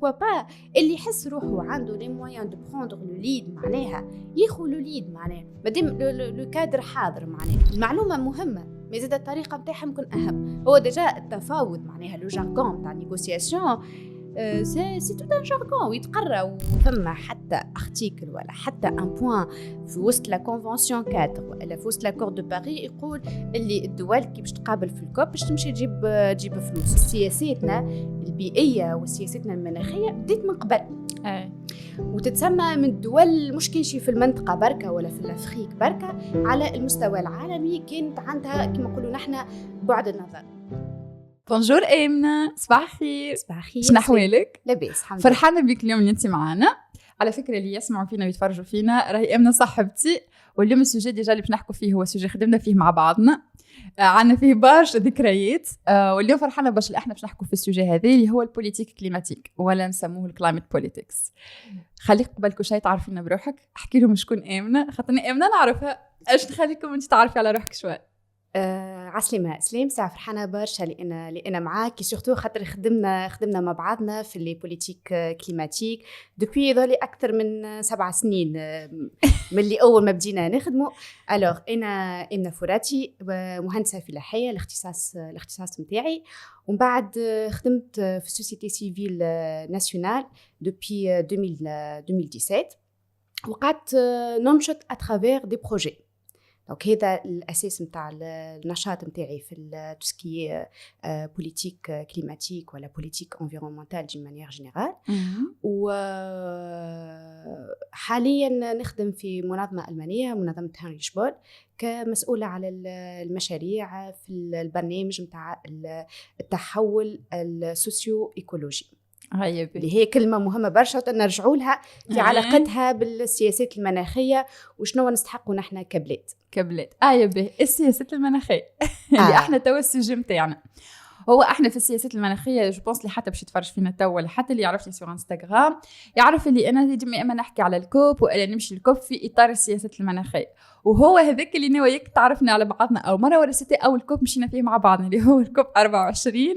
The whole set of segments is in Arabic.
بوركوا با اللي يحس روحه عنده لي مويان دو بروندر لو ليد معناها ياخذ لو ليد معناها مادام لو كادر حاضر معناها المعلومه مهمه مي زاد الطريقه نتاعها ممكن اهم. هو ديجا التفاوض معناها لو جارغون تاع نيغوسياسيون سي تو ان جارغون ويتقرا وفما حتى ارتيكل ولا حتى ان بوين في وسط لا كونفونسيون 4 ولا في وسط لاكور دو باريس يقول اللي الدول كي باش تقابل في الكوب باش تمشي تجيب فلوس. سياساتنا البيئيه وسياساتنا المناخيه بدات من قبل وتتسمى من الدول مش كانش في المنطقه بركه ولا في الافريق بركه على المستوى العالمي كانت عندها كما نقولوا نحن بعد النظر. بونجور آمنة، صباح الخير. صباح الخير، شنو أحوالك؟ لاباس الحمد لله. فرحانة بك اليوم اللي انت معنا. على فكرة اللي يسمعوا فينا ويتفرجوا فينا راهي آمنة صاحبتي، واليوم السوجي ديجا اللي باش نحكوا فيه هو سوجي خدمنا فيه مع بعضنا، عندنا فيه برشا ذكريات، واليوم فرحانة باش اللي احنا باش نحكوا في السوجي هذا اللي هو البوليتيك كليماتيك ولا نسموه الكلايمت بوليتكس. خليك قبل كل شيء تعرفينا بروحك، احكي لهم شكون آمنة، خاطرني آمنة نعرفها، اش نخليكم انت تعرفي على روحك شويه. عسلامة سلام، ساعة فرحانة برشا لأنا معاك سورتو خاطر خدمنا مع بعضنا في لي بوليتيك كليماتيك دوبوي ذولي أكثر من 7 سنين من اللي أول ما بدينا نخدمه. ألوغ أنا آمنة فراتي مهندسة فلاحية الاختصاص متاعي، ومن بعد خدمت في سوسيتي سيفيل ناسيونال دوبوي 2017 وقعدت ننشط أترافير دي بروجي. دونك هذا الاساس نتاع النشاط نتاعي في توسكي بوليتيك كليماتيك ولا بوليتيك انفيرونمونتال دي مانيير جينيرال. وحاليا نخدم في منظمه المانيه، منظمه هنري شبول، كمسؤوله على المشاريع في البرنامج نتاع التحول السوسيو ايكولوجي، اللي هي كلمة مهمة برشا ونرجعوا لها في علاقتها بالسياسات المناخية وشنو نستحقوا نحن كبلاد. به السياسات المناخية اللي احنا توا السجن متاعنا هو احنا في السياسات المناخيه. جو بونس لي حتى باش يتفرج فينا توا ولا حتى اللي يعرفني سور انستغرام يعرف اللي انا ديما نحكي على الكوب ولا نمشي الكوب في اطار السياسات المناخيه، وهو هذاك اللي ناويك تعرفنا على بعضنا او مره ولا ستة اول كوب مشينا فيه مع بعضنا اللي هو الكوب 24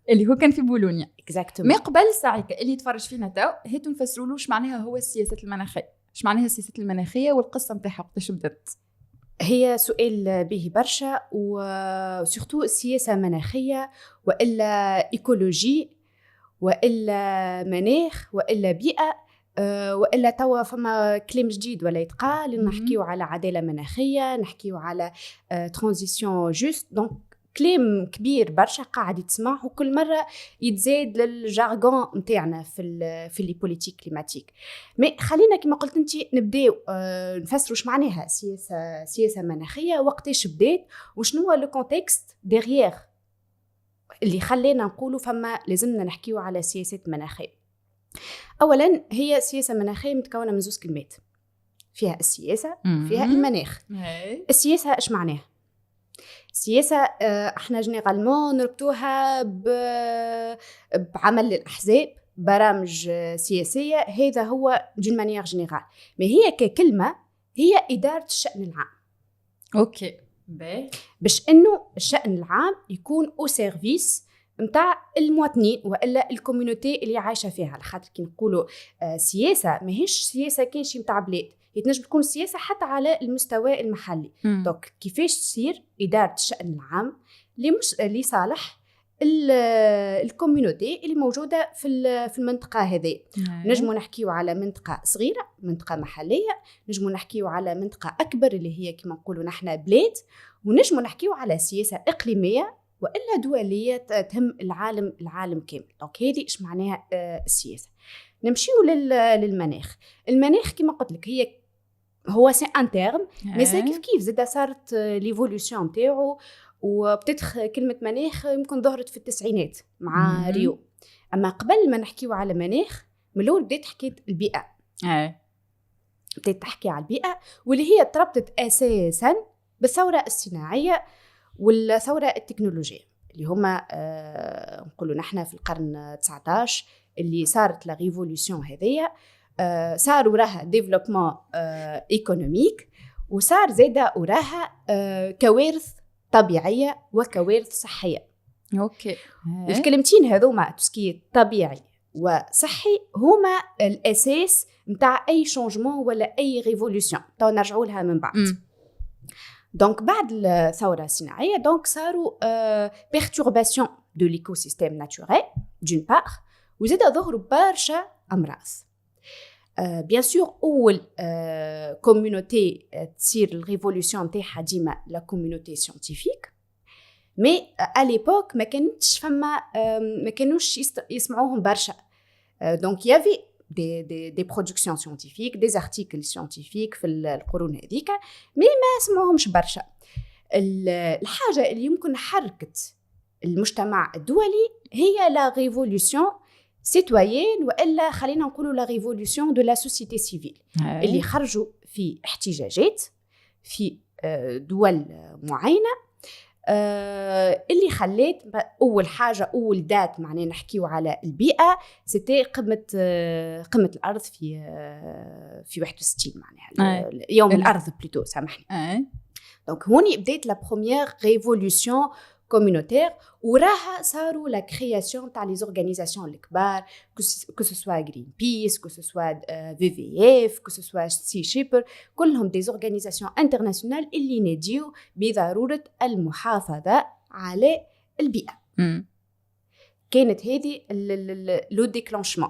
اللي هو كان في بولونيا. اكزاكتومون. ما قبل ساعيك اللي يتفرج فينا تو هاتوا نفسروا له اش معناها هو السياسات المناخيه، اش معناها السياسات المناخيه والقصه نتاعها وقتاش بدات. هي سؤال به برشا، وسورتو السياسه مناخيه والا ايكولوجي والا مناخ والا بيئه والا توا فما كلام جديد ولا يتقال نحكيو على عداله مناخيه، نحكيو على ترانزيسيون جوست. دونك كلام كبير برشا قاعد يتسمع وكل مرة يتزاد للجارغون متاعنا في لي بوليتيك كليماتيك. مي خلينا كما قلت انت نبداو نفسروا ايش معناها سياسة مناخية، وقتاش بدات، وشنو هو لو كونتكست ديغيير اللي خلينا نقولوا فما لازمنا نحكيو على سياسات مناخية. اولا هي سياسة مناخية متكونة من 2 كلمات، فيها السياسة وفيها المناخ. السياسة ايش معناها؟ السياسة احنا جينيرالمون نربطوها بعمل الأحزاب، برامج سياسية، هذا هو دون مانيير جينيرال. ما هي ككلمة هي إدارة الشأن العام. اوكي باش انه الشأن العام يكون او سيرفيس نتاع المواطنين والا الكوميونيتي اللي عايشه فيها. على خاطر كي نقولوا سياسه ماهيش سياسه كانش نتاع بلاد، يتنجم تكون سياسه حتى على المستوى المحلي. دونك كيفاش تصير اداره الشأن العام اللي صالح الكوميونيتي اللي موجوده في المنطقه هذه. نجموا نحكيو على منطقه صغيره، منطقه محليه، نجموا نحكيو على منطقه اكبر اللي هي كما نقولوا نحن بلاد، ونجموا نحكيو على سياسه اقليميه والا دوليه تهم العالم كامل. دونك هذه ايش معناها السياسه. نمشيو للمناخ. المناخ كما قلت لك هو سي ان تيرم، مي سي كيف زاد صارت ليفولوشن نتاعو، وبتدخ كلمه مناخ يمكن ظهرت في التسعينات مع ريو. اما قبل ما نحكيو على مناخ من الاول بديت حكيت البيئه. بديت تحكي على البيئه واللي هي تربطت اساسا بالثوره الصناعيه والثورة التكنولوجية اللي هما نقولوا نحن في القرن 19 اللي صارت لا ريفولوشن هذية. صار وراها ديفلوبمون ايكونوميك، وصار زاده وراها كوارث طبيعية وكوارث صحية. اوكي. الكلمتين هذوما تسكي طبيعي وصحي هما الاساس نتاع اي شونجمون ولا اي ريفولوشن. تو نرجعوا لها من بعد. دونك بعد الثوره الصناعيه دونك صاروا بيرتورباسيون دو ليكوسيستيم ناتوريل دون بار، وزاد ظهروا برشا امراض. بيان سور اول كوميونيتي تصير الريفولوشن تاعها ديما لا كوميونيتي ساينتيفيك، مي ا ليبوك ما كانتش فما ما كانوش يسمعوهم برشا. دونك يافي دي برودكسيون ساينتيفيك، دي ارتيكل ساينتيفيك في القرون هذيك، مي ما سمعوهمش برشا. الحاجه اللي يمكن حركت المجتمع الدولي هي لا ريفولوشن سيتويين، والا خلينا نقولوا لا ريفولوشن دو لا سوسيتي سيفيل، اللي خرجوا في احتجاجات في دول معينه، اللي خليت اول حاجه اول دات معناه نحكيو على البيئه سيتي قمه الارض في 61 معناها يوم الارض بلوتو سامحني. دونك هوني بدات لا بروميير ريفولوشن communautaire وراها صاروا لا كرياسيون تاع لي زورغانيزاسيون الكبار، كو سوسوا غرين بيس، كو سوسوا في في اف، كو سوسوا سي شيبر، كلهم دي زورغانيزاسيون انترناسيونال اللي ناديو بضروره المحافظه على البيئه. كانت هذه لو ديكلانشمون.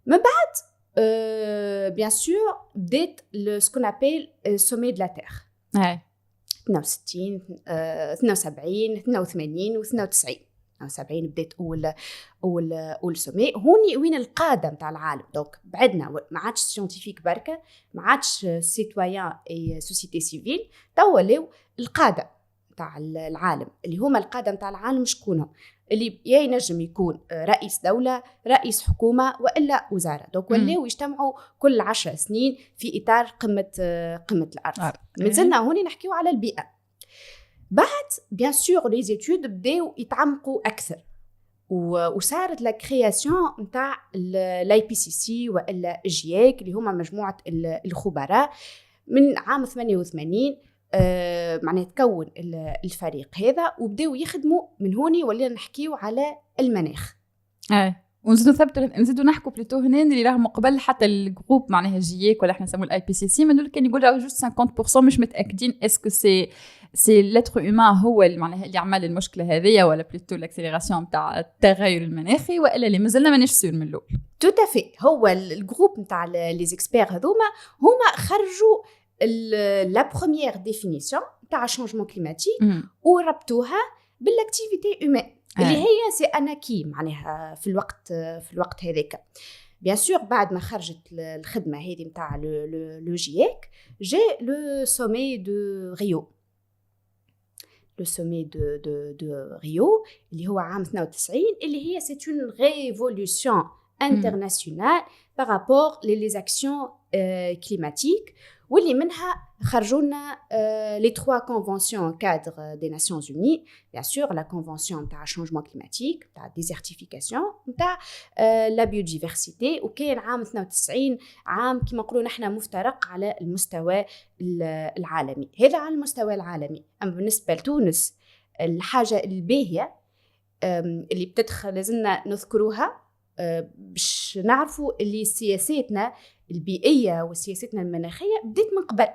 من بعد بيان سور بدات سكون ابيل سومي دو لا تير 62 72 82 و 92. 72 بدات اول سومي. هوني وين القاده نتاع العالم. دونك بعدنا ما عادش سيانتيفيك بركه، ما عادش سيتويان اي سوسيتي سيفيل، توا ولاو القاده نتاع العالم. اللي هما القاده نتاع العالم شكونهم؟ اللي يا ينجم يكون رئيس دولة، رئيس حكومة، وإلا وزارة. دونك ولاو يجتمعوا كل 10 سنين في إطار قمة الأرض. مازلنا هوني نحكيو على البيئة. بعد بيان سور لي زيتود بداو يتعمقوا أكثر، وصارت لا كرياسيون نتاع الاي بي سي سي وإلا جياك اللي هما مجموعة الخبراء من عام 88. معناه تكون الفريق هذا وبداو يخدموا من هوني. ولينا نحكيو على المناخ. ونزيدو نحكوا بلوتو هنا اللي راهم قبل حتى الجروب معناها جياك ولا احنا نسموه الاي بي سي سي، من كان يقولوا جوست 50% مش متاكدين اسكو سي لتر هيومان هو معناها اللي عمل المشكله هذه، ولا بلوتو لاكسيليراسيون تاع التغير المناخي، والا اللي مازلنا مانيش سير من الاول. تو تافي. هو الجروب نتاع لي زيكسبير هذوما هما خرجوا لا بروميير ديفينيسيون تاع شونجمون كليماتيك وربطوها بالاكتيفيتي هيومان اللي هي سي اناكي معناها في الوقت هذاك. بيان سور بعد ما خرجت الخدمه هذه نتاع لو جياك جاء لو سومي دو ريو. لو سومي دو ريو اللي هو عام 92 اللي هي سي اون ريفولوشن انترناسيونال بارابور لي اكسيون كليماتيك، واللي منها خرجونا لي 3 كونفونسيون كادر دي ناسيونز اوني. بيان سور لا كونفونسيون تاع شونجمون كليماتيك، تاع ديزرتيفيكاسيون، تاع لا بيوديفرسيتي. وكان عام 92 عام كما نقولوا نحنا مفترق على المستوى العالمي. هذا على المستوى العالمي. اما بالنسبه لتونس الحاجه الباهيه اللي بتدخل لازمنا نذكروها باش نعرفوا اللي سياساتنا البيئيه وسياستنا المناخيه بدات من قبل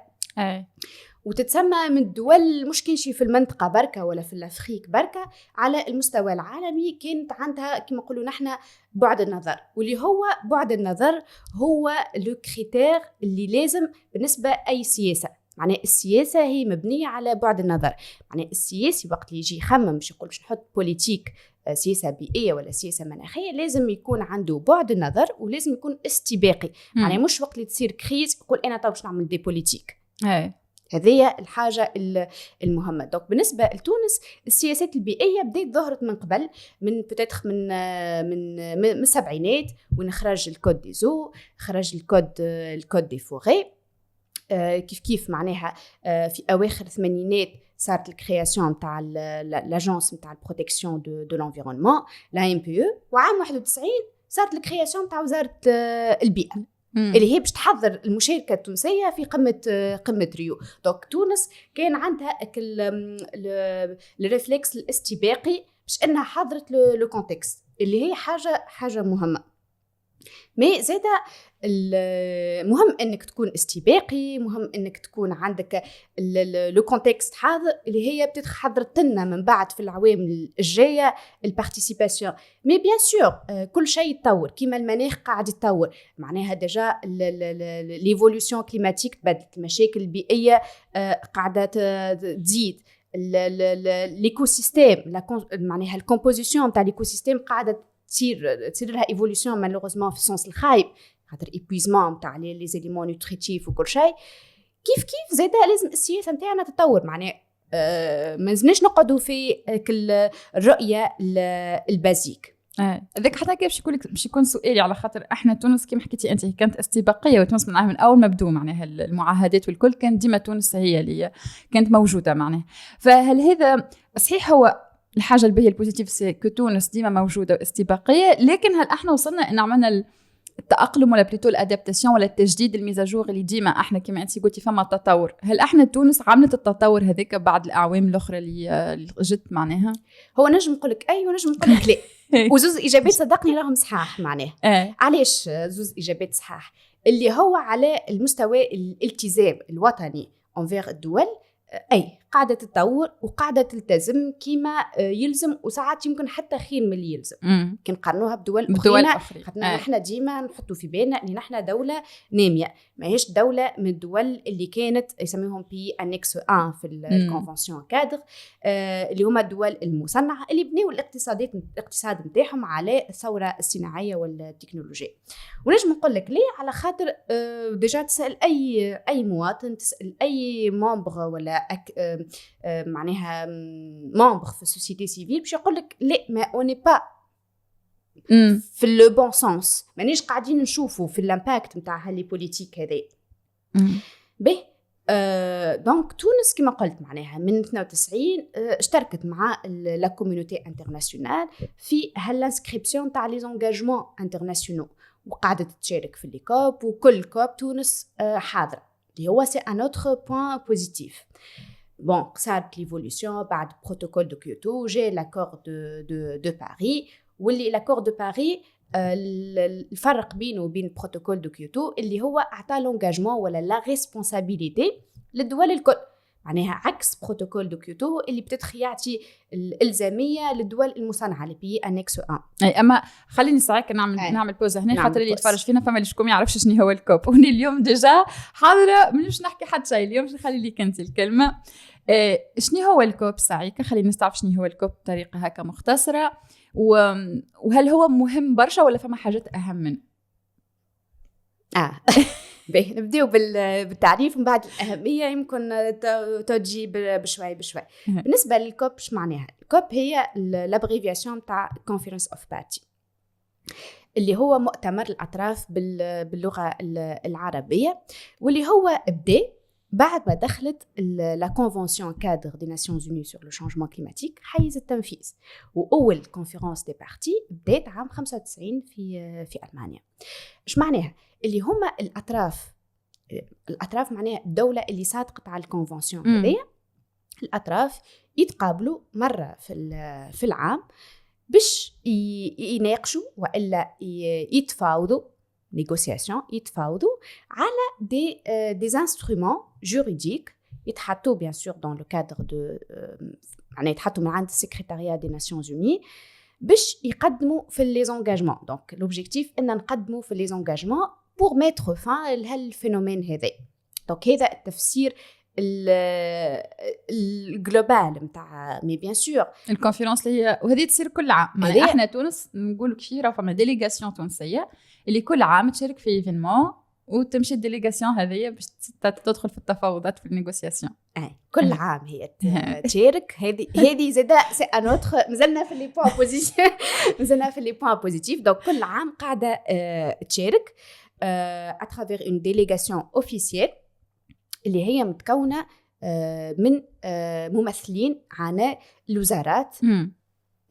وتتسمى من الدول مش كانشي في المنطقه بركه ولا في الافريق بركه، على المستوى العالمي كانت عندها كما نقولوا نحنا بعد النظر. واللي هو بعد النظر هو لو كريتير اللي لازم بالنسبه اي سياسه. معناه السياسه هي مبنيه على بعد النظر. معناه السياسي وقت اللي يجي يخمم باش يقول باش نحط بوليتيك سياسه بيئيه ولا سياسه مناخيه لازم يكون عنده بعد النظر ولازم يكون استباقي. معناه مش وقت اللي تصير كريز يقول انا طب باش نعمل دي بوليتيك. هذه الحاجه المهمه. دونك بالنسبه لتونس السياسات البيئيه بدات ظهرت من قبل، من بتاتخ من السبعينات، ونخرج الكود دي زو، خرج الكود دي فوري. كيف معناها في اواخر الثمانينات صارت الكرياسيون تاع لاجونس نتاع البروتيكسيون دو لانفيرونمون لا ام بي او. وعام 91 صارت الكرياسيون تاع وزاره البيئه اللي هي باش تحضر المشاركه التونسيه في قمه ريو. دونك تونس كان عندها الريفلكس الاستباقي باش انها حضرت لو كونتكست اللي هي حاجه مهمه. مي زاده المهم انك تكون استباقي، مهم انك تكون عندك لو كونتكست حاضر اللي هي بتتحضرت لنا من بعد في العوام الجايه البارتيسيباسيون. مي بيان سور كل شيء يتطور كيما المناخ قاعد يتطور، معناها ديجا ليفولوسيون كليماتيك تبدلت، المشاكل البيئيه قاعده تزيد، ليكو سيستيم معناها الكومبوزيسيون تاع ليكو سيستيم قاعده تصير لها ايفولوسيون مالوغوزمون في السونس الخايب، خاطر ايبويزمون تاع لي زيليمون نوتريتيف وكل شيء. كيف زاده لازم السياسه نتاعنا تتطور، معناها ما لازمناش نقعدوا في الرؤيه البازيك. هذاك حتى كيف باش يكون سؤالي، على خاطر احنا تونس كما حكيتي انت كانت استباقيه، وتونس من اول ما بدو معناها المعاهدات والكل كان ديما تونس هي اللي كانت موجوده معناها. فهل هذا صحيح هو الحاجه الباهيه البوزيتيف سي كو تونس ديما موجوده واستباقيه، لكن هل احنا وصلنا ان عملنا التأقلم ولا بليتو الادابتاسيون ولا التجديد الميزاجور اللي ديما احنا كما انت قلتي فما تطور؟ هل احنا تونس عملت التطور هذاك بعد الاعوام الاخرى اللي جت معناها؟ هو نجم نقول لك اي ونجم نقول لك لا. وزوز ايجابيات صدقني راهم صحاح معناها. علاش زوز ايجابيات صحاح؟ اللي هو على المستوى الالتزام الوطني انفير الدول، اي قاعده تتطور وقاعده تلتزم كيما يلزم، وساعات يمكن حتى خير من اللي يلزم كي نقارنوها بدول اخرى. خاطرنا نحنا ديما نحطوا في بالنا ان نحنا دوله ناميه، ماهيش دوله من الدول اللي كانت يسميهم بي انكس 1 في الكونفنسيون كادر، اللي هما الدول المصنعه اللي بنيوا الاقتصاد نتاعهم على الثوره الصناعيه والتكنولوجيا. ونجم نقول لك ليه، على خاطر ديجا تسال اي مواطن، تسال اي ممبر ولا معناها ممبر في السوسيتي سيفيل باش يقول لك لا، ما اوني با في لو بون سونس، مانيش قاعدين نشوفوا في الامباكت نتاع هالي بوليتيك هذه. به دونك تونس كما قلت معناها من 92 اشتركت مع لا كوميونيتي انترناسيونال في هالانسكريبسيون تاع لي زونغاجمون انترناسيونال، وقاعده تشارك في الكوب، وكل كوب تونس حاضره، اللي هو سي ان اوتر بوين بوزيتيف. بون صارت ليفولوسيون بعد بروتوكول دو كيوتو، جاء لاكور دو باريس، واللي لاكور دو باريس الفرق بينه وبين بروتوكول دو كيوتو اللي هو اعطى لونجاجمون ولا لا ريسبونسابيلتي للدول الكل، معناها عكس بروتوكول دو كيوتو اللي بتدخل يعطي الالزاميه للدول المصنعه اللي بي انكس 1. اي اما خليني ساعات نعمل بوز هنا، خاطر اللي يتفرج فينا فما اللي شكون ما يعرفش شنو هو الكوب، وني اليوم ديجا حاضره مانيش نحكي حتى شيء اليوم، نخلي لك انت الكلمه. شنو هو الكوب ساعيك؟ خلينا نستعرف شنو هو الكوب بطريقه هكا مختصره، وهل هو مهم برشا ولا فما حاجات اهم منه؟ باهي نبداو بالتعريف ومن بعد الأهمية يمكن تجي بشوي. بالنسبة للكوب اش معناها؟ الكوب هي الابريفياسيون تاع كونفرنس اوف بارتي، اللي هو مؤتمر الأطراف باللغة العربية، واللي هو بدأ بعد ما دخلت لا كونفنسيون كادر دي ناسيونز يوني سور لو شانجمون كليماتيك حيز التنفيذ، واول كونفرنس دي بارتي بدات عام 95 في ألمانيا. اش معناها؟ اللي هما الأطراف معناها الدولة اللي صادقت على الكونفنسيون هذيا، الأطراف يتقابلوا مرة في العام باش يناقشوا والا يتفاوضوا نيغوسياسيون، يتفاوضوا على دي انسترومون جوريديك يتحطوا بيان سور دون لو كادر دو يعني يتحطوا من عند السكرتاريا دي ناسيونز يوني باش يقدموا في لي زونغاجمون. دونك لوبجيكتيف ان نقدموا في لي زونغاجمون بور ميتر فان لهالفينومين هذا. دونك هذا التفسير الجلوبال نتاع مي بيان سور الكونفرنس اللي هي وهذه تصير كل عام. احنا تونس نقولوا كثير فما ديليغاسيون تونسيه اللي كل عام تشارك في ايفينمون وتمشي الديليغاسيون هذه باش تدخل في التفاوضات في النيغوسياسيون. كل عام هي تشارك. هذه زاده سي ان اوتر مازلنا في لي بوين بوزيتيف مازلنا في لي بوين بوزيتيف. دونك كل عام قاعده تشارك اترافير اون ديليغاسيون اوفيسيال اللي هي متكونه من ممثلين عن الوزارات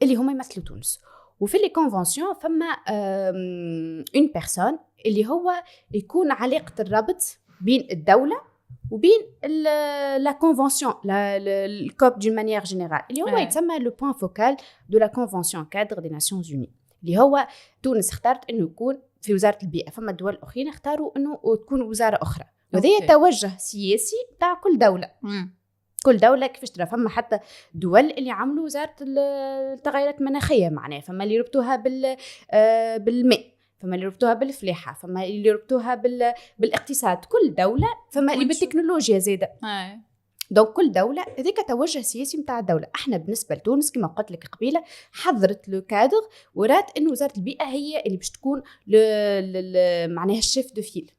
اللي هما يمثلوا تونس. وفي لي كونفنسيون فما اون بيرسون اللي هو يكون علاقه الربط بين الدوله وبين لا كونفنسيون الكوب دون مانيير جينيرال اللي هو يتسمى لو بوين فوكال دو لا كونفنسيون كادر دي ناسيونز يوني اللي هو تونس اختارت انه يكون في وزاره البيئه، فما دول اخرين اختاروا انه تكون وزاره اخرى، وهذا أوكي. توجه سياسي تاع كل دوله. كل دولة كيفاش ترى، فما حتى دول اللي عملوا وزارة التغيرات المناخية، معناها فما اللي يربطوها بالماء، فما اللي يربطوها بالفلاحة، فما اللي يربطوها بالاقتصاد. كل دولة فما اللي بالتكنولوجيا زادة. دونك كل دولة هذيك توجه سياسي متاع الدولة. احنا بالنسبة لتونس كما قلت لك قبيلة حضرت لو كادر ورات انه وزارة البيئة هي اللي باش تكون معناها الشيف دو فيل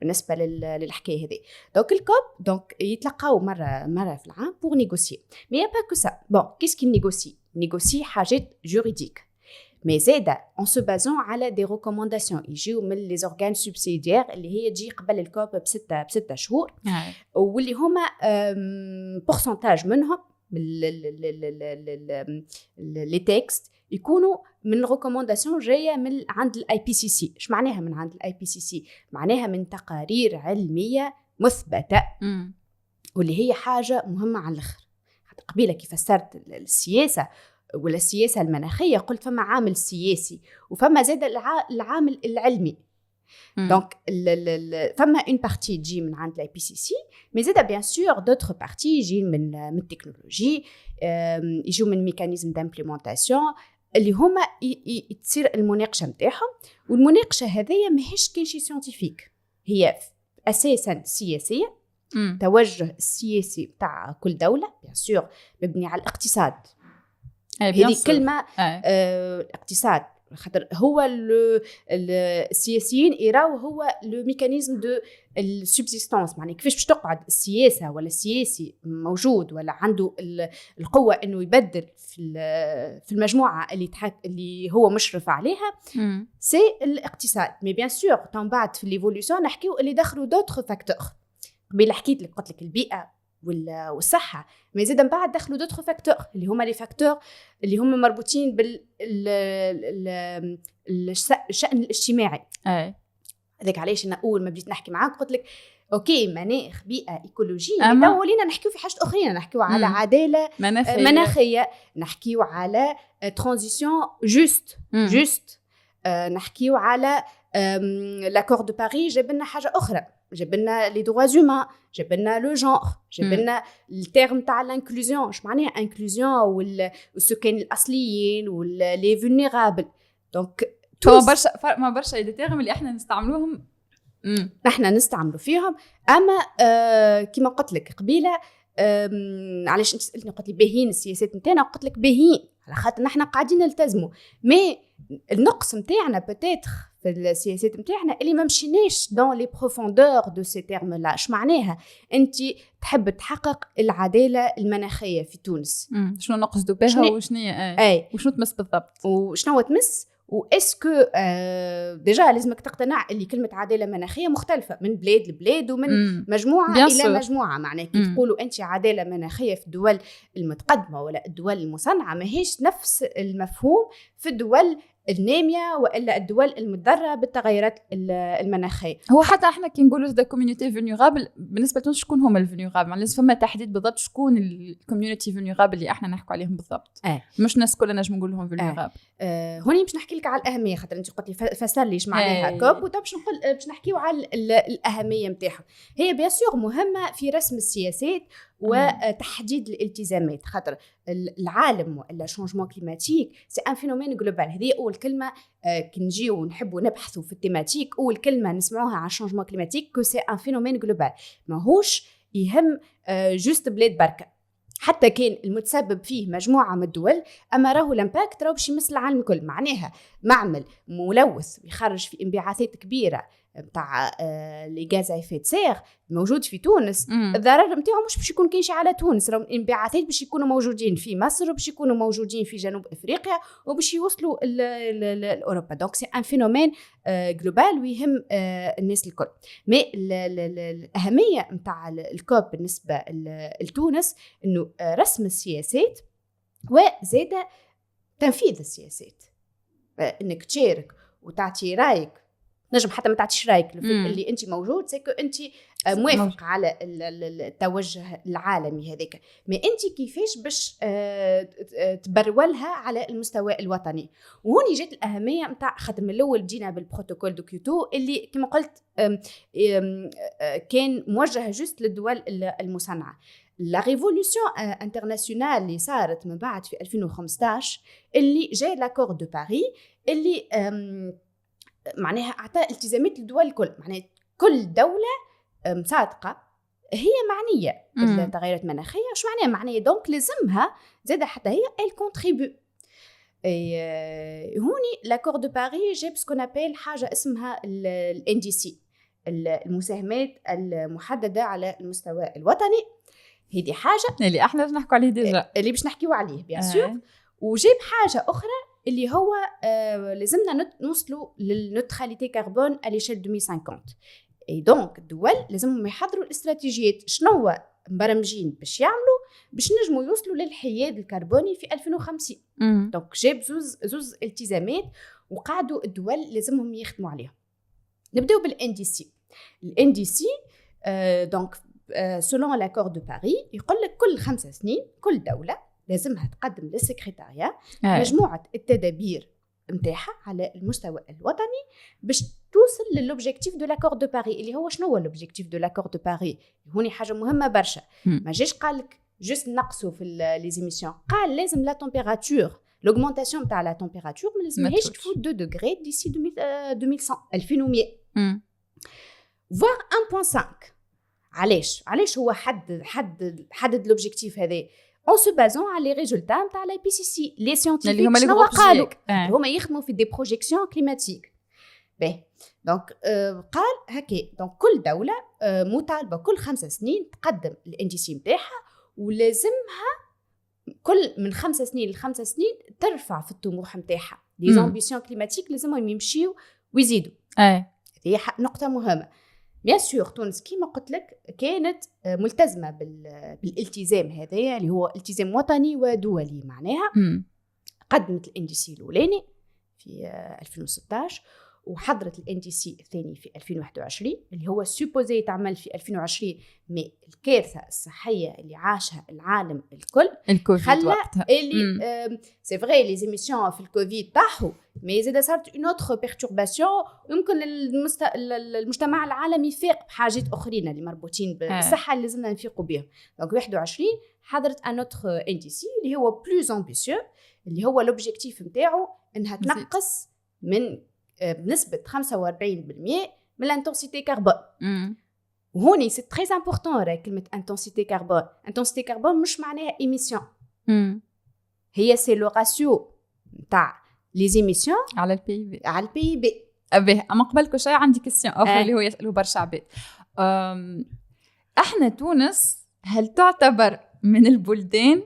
بالنسبه للحكايه هذه. دونك الكوب دونك يتلقاو مره في العام بور نيغوسي، مي با كو سا. بون كيس كي نيغوسي حاجات جوريديك، مي زاده اون سو بازون على دي ريكومونداسيون يجيو من لي زورغان سوبسيديير اللي هي تجي قبل الكوب بستة شهور، واللي هما بورسنتاج منهم لي تكست يكونوا من ريكومونداسيون جايه من عند الاي بي سي سي. ايش معناها من عند الاي بي سي سي؟ معناها من تقارير علميه مثبته، واللي هي حاجه مهمه على الاخر. حتى قبيله كيف فسرت السياسه ولا السياسه المناخيه قلت فما عامل سياسي وفما زاد العامل العلمي. دونك فما اون بارتي تجي من عند الاي بي سي سي، مي زاد بيان سور دوطخ بارتي يجي من التكنولوجي، يجوا من ميكانيزم دامبليمونطاسيون اللي هما تصير المناقشه نتاعهم. والمناقشه هذيا ماهيش كان شي ساينتيفيك، هي اساسا سياسيه. توجه السياسي تاع كل دوله بيان سور مبني على الاقتصاد. هذه كلمه الاقتصاد خاطر هو السياسيين يراو هو لو ميكانيزم دو السوبسيستانس، معناها كيفاش باش تقعد السياسه ولا السياسي موجود ولا عنده القوه انه يبدل في المجموعه اللي هو مشرف عليها. سي الاقتصاد. مي بيان سور طون بعد في ليفولوسيون نحكيو اللي دخلوا دوطخ فاكتور. قبل حكيت لك قلت لك البيئه والصحه، ما زاد من بعد دخلوا دوطخ فاكتور اللي هما لي فاكتور اللي هما مربوطين بالشأن الاجتماعي. هذاك علاش انا اول ما بديت نحكي معاك قلت لك اوكي مناخ بيئه ايكولوجيه، تو ولينا نحكيو في حاجه اخرين، نحكيو على عداله مناخيه، نحكيو على ترانزيسيون جوست نحكيو على لاكور دو باريس. جاب لنا حاجه اخرى، جاب لنا لي دروا زومان، جاب لنا لو جونر، جاب لنا التيرم تاع الانكلوزيون. اش معناها انكلوزيون؟ والسكان الاصليين واللي فولنيرابل. دونك ما برشا ايدي تيرم اللي احنا نستعملوهم، احنا نستعملوا فيهم. اما كما قلت لك قبيله، علاش انت سالتني قلت لي باهين السياسات نتاعنا، قلت لك باهين على خاطر نحن قاعدين نلتزموا، مي النقص نتاعنا بتاتر في السياسات نتاعنا اللي ما مشيناش دون لي بروفوندور دو سي تيرم لا. اش معناها انت تحب تحقق العداله المناخيه في تونس؟ شنو نقصدوا بها وشنو وشنو تمس بالضبط وشنو تمس؟ واسكو ديجا لازمك تقتنع اللي كلمه عداله مناخيه مختلفه من بلاد لبلاد ومن مجموعه الى مجموعه. معناها كي تقولوا انت عداله مناخيه في الدول المتقدمه ولا الدول المصنعه ماهيش نفس المفهوم في الدول الناميه والا الدول المتضرره بالتغيرات المناخيه. هو حتى احنا كي نقولوا ذا كوميونيتي فولنيرابل بالنسبه لنا شكون هما الفولنيرابل؟ يعني لازم فما تحديد بالضبط شكون الكوميونيتي فولنيرابل اللي احنا نحكوا عليهم بالضبط. مش الناس كلنا نجم نقول لهم فولنيرابل. هوني باش نحكي لك على الاهميه، خاطر انت قلت لي فسر لي ايش معناها كوب، وطب باش نحكيو على الاهميه نتاعها. هي بيان سور مهمه في رسم السياسات وتحديد الالتزامات، خاطر العالم ولا شونجمون كليماتيك سي ان فينومين جلوبال. هذه اول كلمه كي نجيو ونحبوا نبحثوا في التيماتيك، اول كلمه نسمعوها على الشونجمون كليماتيك كو سي ان فينومين جلوبال. ماهوش يهم جوست بلاد بركه، حتى كان المتسبب فيه مجموعه من الدول، اما راهو الامباكت راهو باش يمس العالم الكل. معناها معمل ملوث يخرج في انبعاثات كبيره نتاع لي غاز ايفيت سير موجود في تونس، الضرر نتاعو مش باش يكون كاين شي على تونس، راهم الانبعاثات باش يكونوا موجودين في مصر وباش يكونوا موجودين في جنوب افريقيا وباش يوصلوا لاوروبا. دونك سي ان فينومين جلوبال ويهم الناس الكل. مي الاهميه نتاع الكوب بالنسبه لتونس انه رسم السياسات وزاده تنفيذ السياسات، انك تشارك وتعطي رايك نجم حتى ما تعطيش رايك اللي انت موجود سيكو انت موافق على التوجه العالمي هذاك، ما انت كيفاش باش تبرولها على المستوى الوطني. وهوني جات الاهميه نتاع خاطر من الاول بدينا بالبروتوكول دو كيوتو اللي كما قلت كان موجه جست للدول المصنعه. لا ريفولوسيون انترناسيونال اللي صارت من بعد في 2015 اللي جاء لاكور دو باريس اللي معناها اعطى التزامات للدول الكل، معناها كل دوله مصادقه هي معنيه بالتغيرات المناخيه. وش معناها دونك لازمها زاد حتى هي الكونتريبيو. هوني لاكور دو باريس جاب سكون ابيل حاجه اسمها الان دي سي، المساهمات المحدده على المستوى الوطني. هذه حاجه اللي احنا باش نحكوا عليه ديجا، اللي باش نحكيو عليه بيان سور. وجاب حاجه اخرى اللي هو لازمنا نوصلوا للنوتراليتي كربون على شال 2050. اي دونك الدول لازمهم يحضروا الاستراتيجيات شنو مبرمجين باش يعملوا باش نجموا يوصلوا للحياد الكربوني في 2050. دونك جاب زوز التزامات وقعدوا الدول لازمهم يخدموا عليها. نبداو بالان دي سي. الان دي سي دونك سولون لاكور دو باريس يقول لك كل 5 سنين كل دوله لازمها تقدم للسكرتاريا مجموعه التدابير نتاعها على المستوى الوطني باش توصل للوبجيكتيف دو لاكور دو باريس. اللي هو شنو هو لوبجيكتيف دو لاكور دو باريس؟ هوني حاجه مهمه برشا. ما جاش قال لك جوست نقصوا في لي زيميسيون، قال لازم لا تمبيراتور لوغمونطاسيون تاع لا تمبيراتور ما لازمهاش تفوت 2 دوغري ديسي 2100 voire 1.5. علاش هو حدد لوبجيكتيف هذا en se basant على les résultats نتاع لا IPCC لي سيانتيفيك شنو قالوا هما يخدموا في دي بروجيكسيون كليماتيك. باهي دونك قال هكا دونك كل دوله مطالبه كل 5 سنين تقدم الانديسي نتاعها، ولازمها كل من 5 سنين ل5 سنين ترفع في الطموح نتاعها. لي زامبيسيون كليماتيك لازمهم يمشيو ويزيدوا. هذه نقطه مهمه. بيان سور تونس كيما قلت لك كانت ملتزمه بالالتزام هذايا اللي هو التزام وطني ودولي. معناها قدمت الانديسي الاولاني في 2016 وحضرت الانديسي الثاني في 2021 اللي هو سوبوزي تعمل في 2020. مي الكارثه الصحيه اللي عاشها العالم الكل خلى اللي سي فري لي زيميسيون في الكوفيد طاحوا، مي زاد صارت اون اوتر بيرتورباسيون. يمكن المجتمع العالمي يفيق بحاجات اخرين اللي مربوطين بالصحه اللي لازمنا نفيقوا بهم. دونك 21 حضرت ان اوتر انديسي اللي هو بلوز امبيسيو اللي هو لوبجيكتيف نتاعو انها تنقص من بنسبه 45% من الانتنسيتي كربون. وهوني سي تري امبورطون راه كلمه انتنسيتي كربون مش معناها ايميسيون، هي سي لو راسيو نتاع لي زيميسيون على البي بي. ابي اما قبل كل شيء عندي كيسيون اخرى اللي هو يسالوا برشا عباد. احنا تونس هل تعتبر من البلدان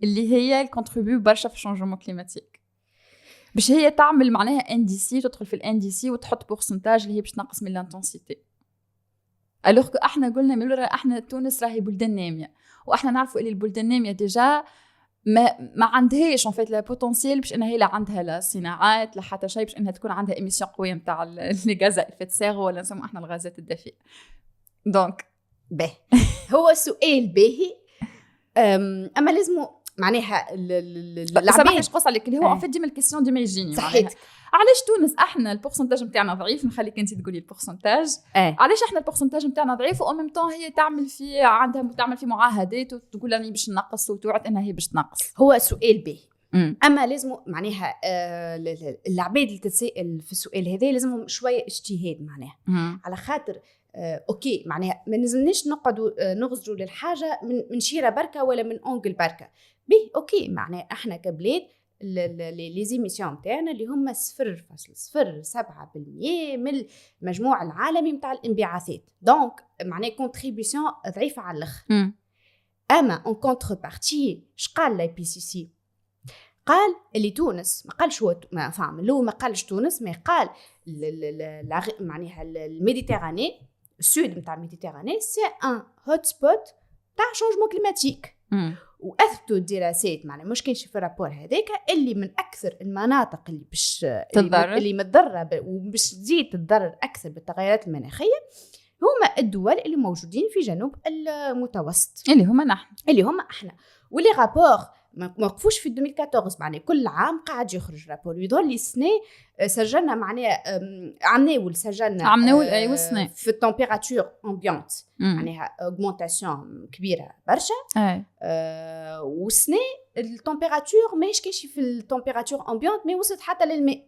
اللي هي الكونتريبيو برشا في الشونجمون كليماتيك باش هي تعمل معناها ان دي سي تدخل في الان دي سي وتحط بورسنتاج اللي هي باش تنقص من الانتنسيتي؟ الوغ كو احنا قلنا من احنا تونس راهي بلدان ناميه، واحنا نعرفوا اللي البلدان الناميه ديجا ما عندهاش ان فيت لا بوتنسيال باش انها لا عندها لا صناعات لا حتى شيء باش انها تكون عندها ايميسيون قويه نتاع لي غاز افيت سير ولا نسموا احنا الغازات الدفيئه. دونك باهي هو سؤال باهي. اما لازم معناها سامحني قص عليك اللي هو ان فيت ديما الكيسيون ديما يجيني معناها علاش تونس احنا البورسنتاج نتاعنا ضعيف. نخليك انت تقولي البورسنتاج علاش احنا البورسنتاج نتاعنا ضعيف وأو ميم طون هي تعمل في معاهدات وتقول راني باش نقص وتوعد انها هي باش تنقص. هو سؤال باهي اما لازم معناها العباد اللي تتسائل في السؤال هذا لازمهم شويه اجتهاد معناها على خاطر اوكي معناها ما نزلناش نقعدوا نغزروا للحاجه من شيره بركه ولا من اونجل بركه. به اوكي معناها احنا كبلاد لي زيميسيون تاعنا اللي هم 0.07% من المجموع العالمي نتاع الانبعاثات. دونك معناها كونتريبيسيون ضعيفه على الاخر. اما اون كونتر بارتي قال لا بي سي سي قال اللي تونس ما قالش هو ما فهم لو ما قالش تونس ما قال معناها الميديتيراني السود نتاع الميديتيراني سي ان هوت سبوت تاع شونجمون كليماتيك. واثبتوا الدراسات معناها مش كانش في الرابور هذاك اللي من اكثر المناطق اللي باش اللي متضرره وباش تزيد تتضرر اكثر بالتغيرات المناخيه هما الدول اللي موجودين في جنوب المتوسط اللي هما احنا. واللي رابور ما وقفوش في 2014 معناها كل عام قاعد يخرج رابور يظهر لي السنه سجلنا معناها عمناول ايوه السنه في التمبيراتور امبيونت معناها اوغمونطاسيون كبيره برشا والسنه التمبيراتور ماهيش كاينش في التمبيراتور امبيونت ما وصلت حتى للماء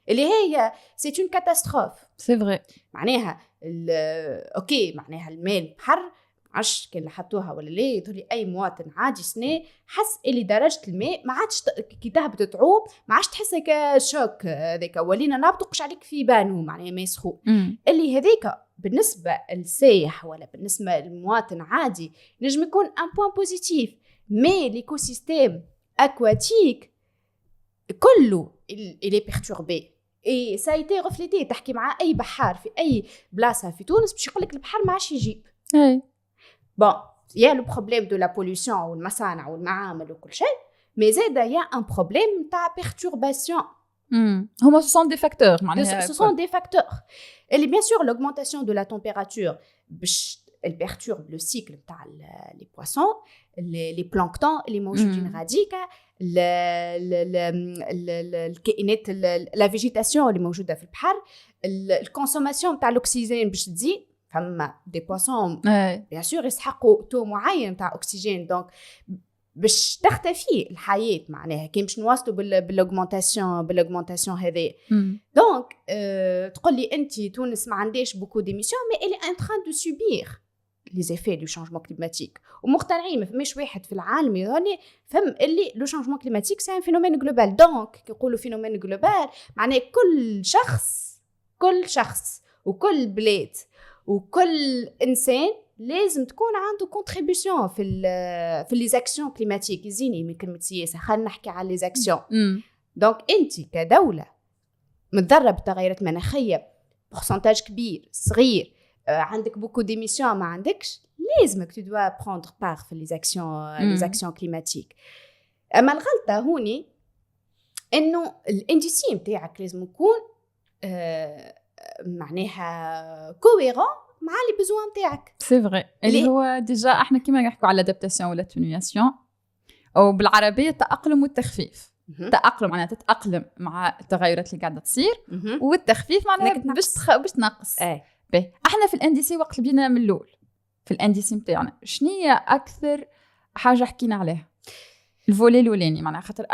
اللي هي سي اون كاتاستروف سي فري معناها اوكي معناها الماء البحر عش كان حطوها ولا لا يظهر لي اي مواطن عادي سنه حس اللي درجه الماء ما عادش كي تهبط تعوم ما عادش تحس هكا شوك هذاك ولينا نابطقش عليك في بانو معناها ما يسخو اللي هذاك بالنسبه للسائح ولا بالنسبه للمواطن عادي نجم يكون ان بوين بوزيتيف مي ليكو سيستيم اكواتيك كله اللي بيرتوربي اي سا ايتي ريفليتي تحكي مع اي بحار في اي بلاصه في تونس باش يقول لك البحر ما عادش يجيب bon il y a le problème de la pollution والمصانع والمعامل وكل شيء mais زاد il y a un problème تاع perturbation هما ce sont des facteurs معناها ce sont des facteurs et bien sûr l'augmentation de la température باش elle perturbe le cycle تاع les poissons les planctons اللي موجودين غاديكا الكائنات la végétation اللي موجوده في البحر الكونسوماسيون تاع الاكسجين باش تزيد فما دي بواسون بيان سور يسحقوا تو معين تاع اكسجين دونك باش تختفي الحياه معناها كي باش نواصلوا بالاوغمونطاسيون هذه دونك تقول لي انت تونس ما عندهاش بوكو ديميسيون مي الي ان تران دو سوبير لي زيفي دو شانجمون كليماتيك ومقتنعين ما فماش واحد في العالم يظني فهم اللي لو شانجمون كليماتيك سي ان فينومين جلوبال دونك كيقولوا فينومين جلوبال معناها كل شخص وكل بلاد وكل انسان لازم تكون عنده كونتريبيوشن في لي زاكسيون كليماتيك يزيني من كلمه سياسه خلينا نحكي على لي زاكسيون دونك انت كدوله متضرره بالتغيرات المناخيه بورسنتاج كبير صغير عندك بوكو ديميسيون ما عندكش لازمك tu dois prendre part في لي زاكسيون كليماتيك اما الغلطه هوني انه الانديسي نتاعك لازم يكون معناها كويرون مع لي بيزوان نتاعك سي فري اللي هو ديجا احنا كيما نحكوا على الادابتاسيون ولا التنوياسيون او بالعربيه التاقلم والتخفيف تاقلم معناها تتاقلم مع التغيرات اللي قاعده تصير والتخفيف معناها باش تنقص باهي احنا في الانديسي وقت بينا من الاول في الانديسي نتاعنا شنية اكثر حاجه حكينا عليها الفولي الاولاني معناها خاطر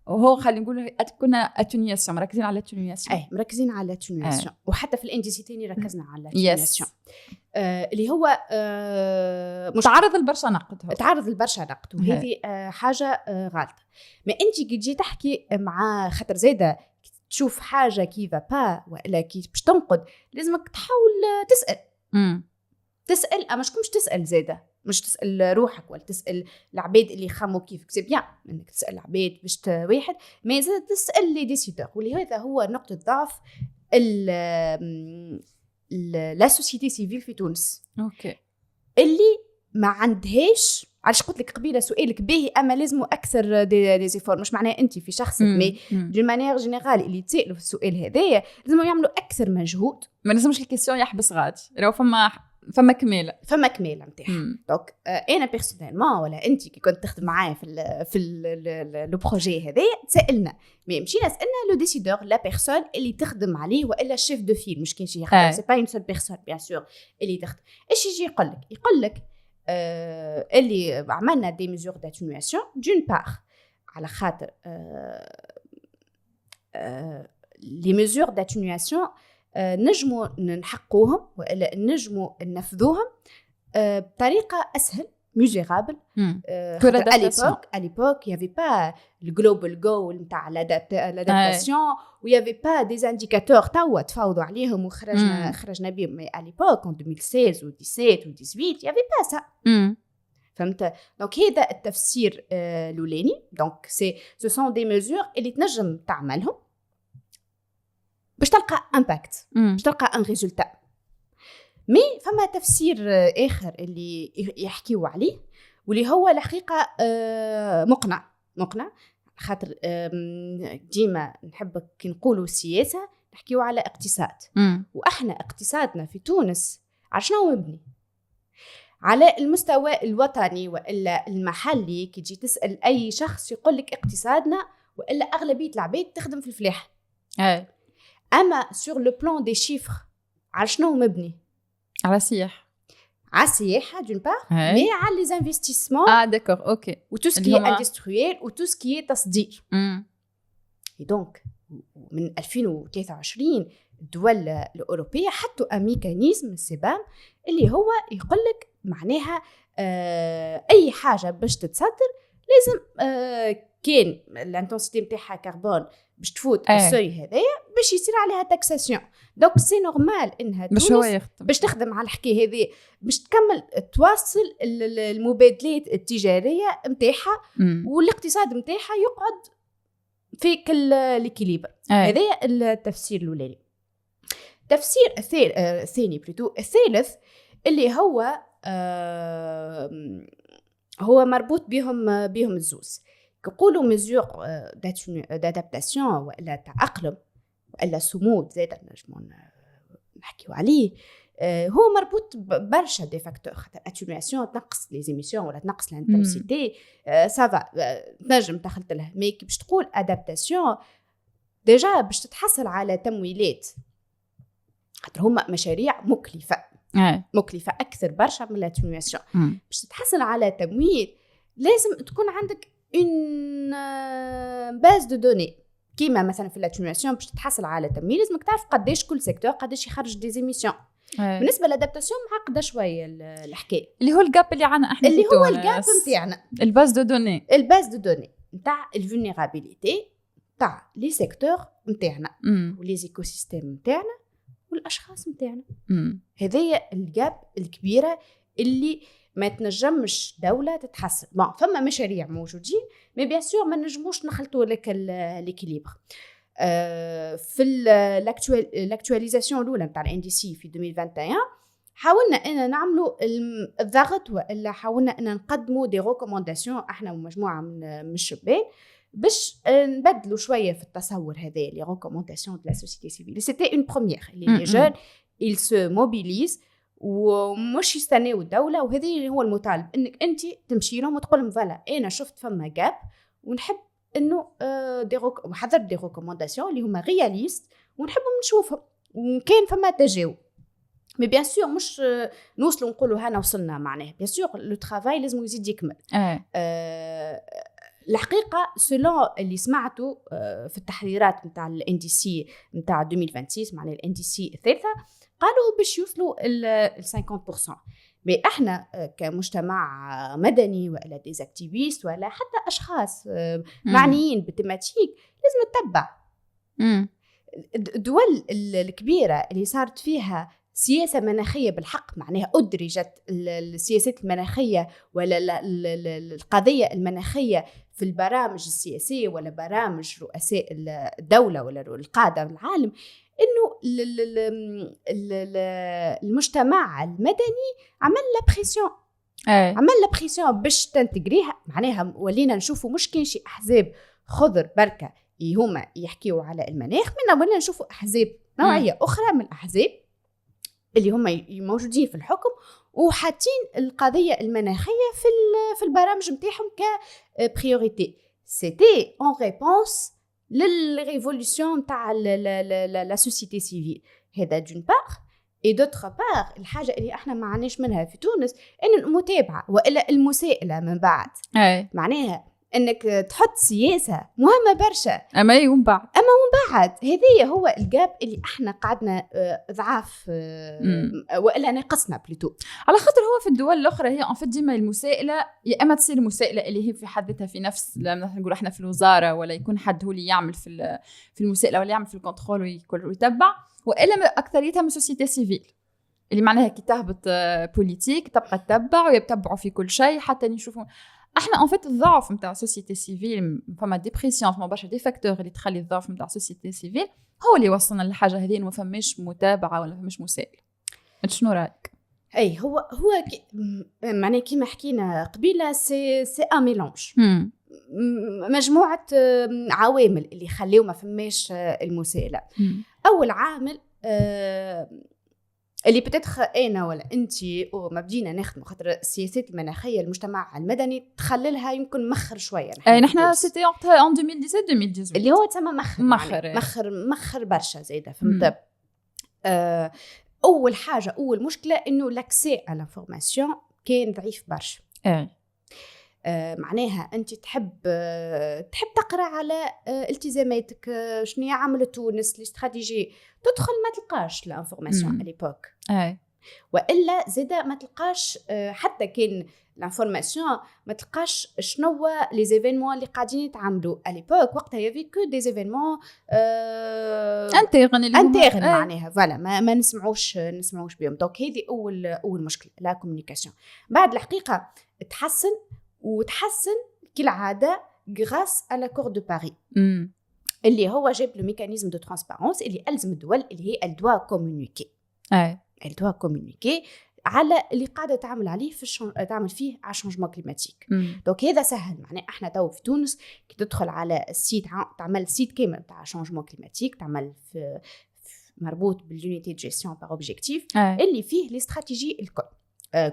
وهو خلينا نقول كنا اتونياسيون مركزين على الاتونياسيون مركزين على الاتونياسيون وحتى في الانديسي تاني ركزنا على الاتونياسيون اللي هو مش تعرض البرشا نقد وهذه حاجه غلطه ما انت كي تجي تحكي مع خاطر زاده تشوف حاجه كيفا با ولا كي باش تنقد لازمك تحاول تسال اما شكون باش تسال زاده مش تسال روحك ولا تسال العباد اللي يخموا كيفك سي بيان انك تسال العباد باش واحد ما زاد تسال لي ديسيدور ولهذا هو نقطه ضعف لا سوسيتي سيفيل في تونس اوكي اللي ما عندهاش علاش قلت لك قبيله سؤالك باهي اما لازم اكثر دي زيفور مش معناه انت في شخصك مي دون مانيير جينيرال اللي يتسالوا في السؤال هذايا لازم يعملوا اكثر مجهود ما لازمش الكيسيون يحبس غادي لو فما كماله نتاعها دونك انا بيرسونيلمون ولا انت كي كنت تخدم معايا في لو بروجي هذايا تسالنا مي مشينا سالنا لو ديسيدور لا بيرسون اللي تخدم عليه والا الشيف دو فيل مش كاين شي يخدم سي با اون سول بيرسون بيان سور اللي تخدم ايش يجي يقول لك اللي عملنا دي ميزور داتونياسيون دون بار على خاطر لي ميزور داتونياسيون نجموا نحقوهم ولا نجموا ننفذوهم بطريقه اسهل ميزيرابل à l'époque il y avait pas le global goal نتاع l'adaptation و il y avait pas des indicateurs توا تفاوضوا عليهم وخرجنا بهم mais à l'époque en 2016 ou 17 ou 18 il y avait pas ça فهمت دونك هذا التفسير الاولاني دونك ce sont des mesures اللي تنجم تعملهم باش تلقى امباكت باش تلقى ان ريزولتا مي فما تفسير اخر اللي يحكيوا عليه واللي هو الحقيقه مقنع خاطر ديما نحب كي نقولوا سياسه نحكيو على اقتصاد. واحنا اقتصادنا في تونس عشان مبني على المستوى الوطني والا المحلي. كي تجي تسال اي شخص يقول لك اقتصادنا والا اغلبيه العباد تخدم في الفلاحه. اما سور لو بلان دي شيفر على شنو مبني؟ على السياحه دون بار مي على لي انفستيسمون داكور اوكي وتو سكي اندستريال وتو سكي تصدير. دونك من 2023 الدول الأوروبية حطوا ميكانيزم السبام اللي هو يقولك معناها أي حاجة باش تتصدر لازم كان الانتنسيتي متاعها كربون باش تفوت السوري هذايا باش يصير عليها تاكساسيون. دونك سي نورمال انها تونس باش تخدم على الحكايه هذه باش تكمل تواصل المبادلات التجاريه متاعها والاقتصاد متاعها يقعد في كل ليكيليبر. هذا التفسير الاولاني. التفسير الثاني الثالث اللي هو مربوط بهم الزوز. يقولوا ميزور دادابتاسيون ولا تأقلم ولا صمود زاد نجمون نحكيو عليه. هو مربوط برشا دي فاكتور. خاطر اتونياسيون تنقص لي زيميسيون ولا تنقص الانتنسيتي سافا تنجم تاخذ لها. مي كي باش تقول ادابتاسيون ديجا باش تتحصل على تمويلات خاطر هما مشاريع مكلفه اكثر برشا من الاتونياسيون. باش تتحصل على تمويل لازم تكون عندك اون باز دو دوني. كيما مثلا في الاتونياسيون باش تتحصل على تمويل لازمك تعرف قداش كل سيكتور قداش يخرج دي زيميسيون. بالنسبه للادابتاسيون معقده شويه الحكايه اللي هو الجاب اللي عندنا احنا اللي هو الجاب نتاعنا الباز دو دوني نتاع الفولنيرابيليتي تاع لي سيكتور نتاعنا ولي ايكو سيستيم نتاعنا والاشخاص نتاعنا. هذه الجاب الكبيره اللي ما تنجمش دوله تتحسن. فما مشاريع موجودين مي بيان سور ما نجموش نخلطوا لك ليكيليبر. في الاكtualisation الاولى نتاع الان دي سي في 2021 حاولنا ان نعملوا الضغط والا حاولنا ان نقدموا دي ريكومونداسيون احنا ومجموعه من الشباب باش نبدلوا شويه في التصور هذا لي ريكومونداسيون دو لا سوسيتي سيفيل. سيتي اون بروميير لي جون ils se mobilisent ومش يستناو الدوله. وهذا هو المطالب انك انت تمشي لهم وتقول لهم فوالا انا شفت فما جاب ونحب انه حضرت دي ريكومونداسيون اللي هما رياليست ونحبهم نشوفهم وكان فما تجاوب. مي بيان سور مش نوصلوا نقولوا هنا وصلنا معناه. بيان سور لو ترافاي لازم يزيد يكمل. الحقيقه سلون اللي سمعته في التحريرات نتاع الان دي سي نتاع 2026 معناه الان دي سي الثالثه قالوا باش يوصلوا ال 50%. مي احنا كمجتمع مدني ولا ديزاكتيفيست ولا حتى اشخاص معنيين بالتماتيك لازم نتبع الدول الكبيره اللي صارت فيها سياسه مناخيه بالحق معناها ادرجت السياسات المناخيه ولا القضيه المناخيه في البرامج السياسيه ولا برامج رؤساء الدوله ولا القاده العالم. انه المجتمع المدني عمل لا بريسيون باش تنتجريها. معناها ولينا نشوفوا مش كان شي احزاب خضر بركه هما يحكيوا على المناخ منا ولا نشوفوا احزاب نوعيه اخرى من الاحزاب اللي هما موجودين في الحكم وحاطين القضيه المناخيه في البرامج نتاعهم كبريوريتي. سيتي اون ريبونس للريفولوشن تاع لا سوسيتي سيفيل. هذا دون بار اي دوتر بار الحاجه اللي احنا ما عناش منها في تونس ان المتابعه والا المساءله من بعد. معناها انك تحط سياسه مهمه برشا اما من بعد هذه هو الجاب اللي احنا قعدنا ضعاف والا ناقصنا بلوتو. على خاطر هو في الدول الاخرى هي ان ديما المساءله يا اما تصير مساءله اللي هي في حد ذاتها في نفس لما نقول احنا في الوزاره ولا يكون حد هو اللي يعمل في المساءله ولا يعمل في الكنترول ويتبع والا اكثريتها من سوسيتي سيفيل اللي معناها كي تهبط بوليتيك تبقى تتبع ويتبعوا في كل شيء حتى نشوفوا احنا ان فيت الضعف نتاع السوسيتي سيفيل. فما ديبريسيون فما برشا دي فاكتور اللي تخلي الضعف نتاع السوسيتي سيفيل هو اللي وصلنا للحاجه هذه. ما فماش متابعه ولا فماش مسائل. شنو رايك؟ اي هو معناه كيما حكينا قبيله سي ان ميلونج، مجموعه عوامل اللي يخليو ما فماش المساءله. اول عامل اللي بتدخل انا ولا انتي وما بدينا نخدموا خاطر السياسات المناخيه المجتمع المدني تخللها يمكن مخر شويه. نحن سيتي ان 2017 اللي هو تسمى مخر برشا زايده، فهمت؟ اول حاجه اول مشكله انه لاكسي على لانفورماسيون كان ضعيف برشا. معناها انت تحب تقرا على التزاماتك، شنو عملت تونس الاستراتيجيه، تدخل ما تلقاش لانفورماسيون على ليبوك، والا زاده ما تلقاش حتى كان لانفورماسيون ما تلقاش شنو لي زيفينمون اللي قاعدين يتعاملوا على ليبوك. وقتها يافي كو دي زيفينمون انترن معناها فوالا ما نسمعوش بهم. دونك هذه اول مشكله لا كومونيكاسيون. بعد الحقيقه تحسن كالعاده غراس على لاكور دو باريس اللي هو جاب لو ميكانيزم دو ترانسبارونس اللي ألزم الدول اللي هي الدوا كومونيكي الدوا كومونيكي على اللي قاعده تعمل عليه تعمل فيه على الشونجمون كليماتيك. دونك هذا سهل. معناه احنا تو في تونس كي تدخل على السيت تعمل سيت كامل تاع شونجمون كليماتيك، تعمل في مربوط باليونيتي دو جيستيون بار اوبجيكتيف اللي فيه لي استراتيجي الكل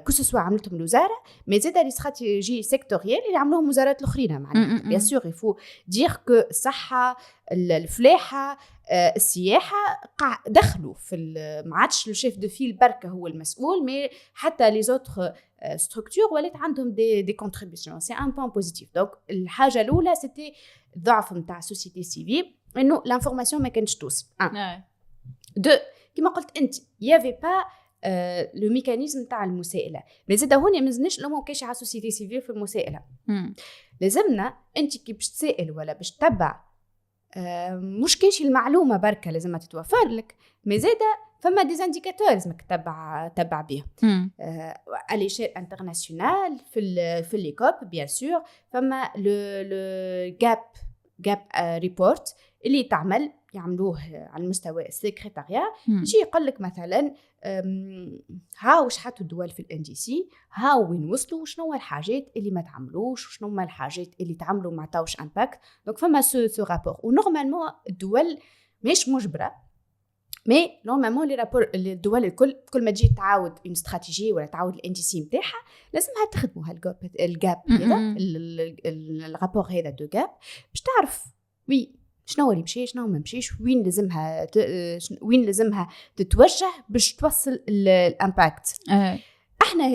كو سوا عملتهم الوزاره، مي زاد لي استراتيجي سيكتوريال اللي عملوهم وزارات الاخرين. معناها بيان سور يفو دير كو الصحه الفلاحه السياحه دخلوا في ما عادش لو شيف دو فيل بركه هو المسؤول، مي حتى لي زوتر ستركتور ولات عندهم دي كونتريبيسيون. سي ان بوين بوزيتيف. دونك الحاجه الاولى سيتي ضعف نتاع السوسيتي سيفيل انه لانفورماسيون ما كانتش توصل. دو كما قلت انت يافي با لو ميكانيزم تاع المساءله، مي زاد هوني مازناش لو كاش على السوسيتي سيفيل في المساءله. لازمنا انت كي باش تسائل ولا باش تتبع مش كاش المعلومه بركه لازم تتوفر لك، مي زاد فما دي انديكاتور لازمك تتبع بهم على شيء انترناسيونال في لي كوب بيان سور. فما لو جاب ريبورت اللي يعملوه على المستوى السكرتاريا، يجي يقول لك مثلا هاو شحال الدول في الان سي، هاو وين وصلوا، شنو الحاجات اللي ما تعملوش وشنو هما الحاجات اللي تعملوا ما عطاوش امباكت. دونك فما سو رابور. ونورمالمون الدول مش مجبره، مي نورمالمون لي رابور الدول الكل كل ما تجي تعاود اون استراتيجي ولا تعاود الان سي نتاعها لازمها تخدموا الجاب هذا الرابور هذا دو جاب باش تعرف وي شنو اللي مشي شنو ما مشيش، وين لازمها تتوجه باش توصل الامباكت. احنا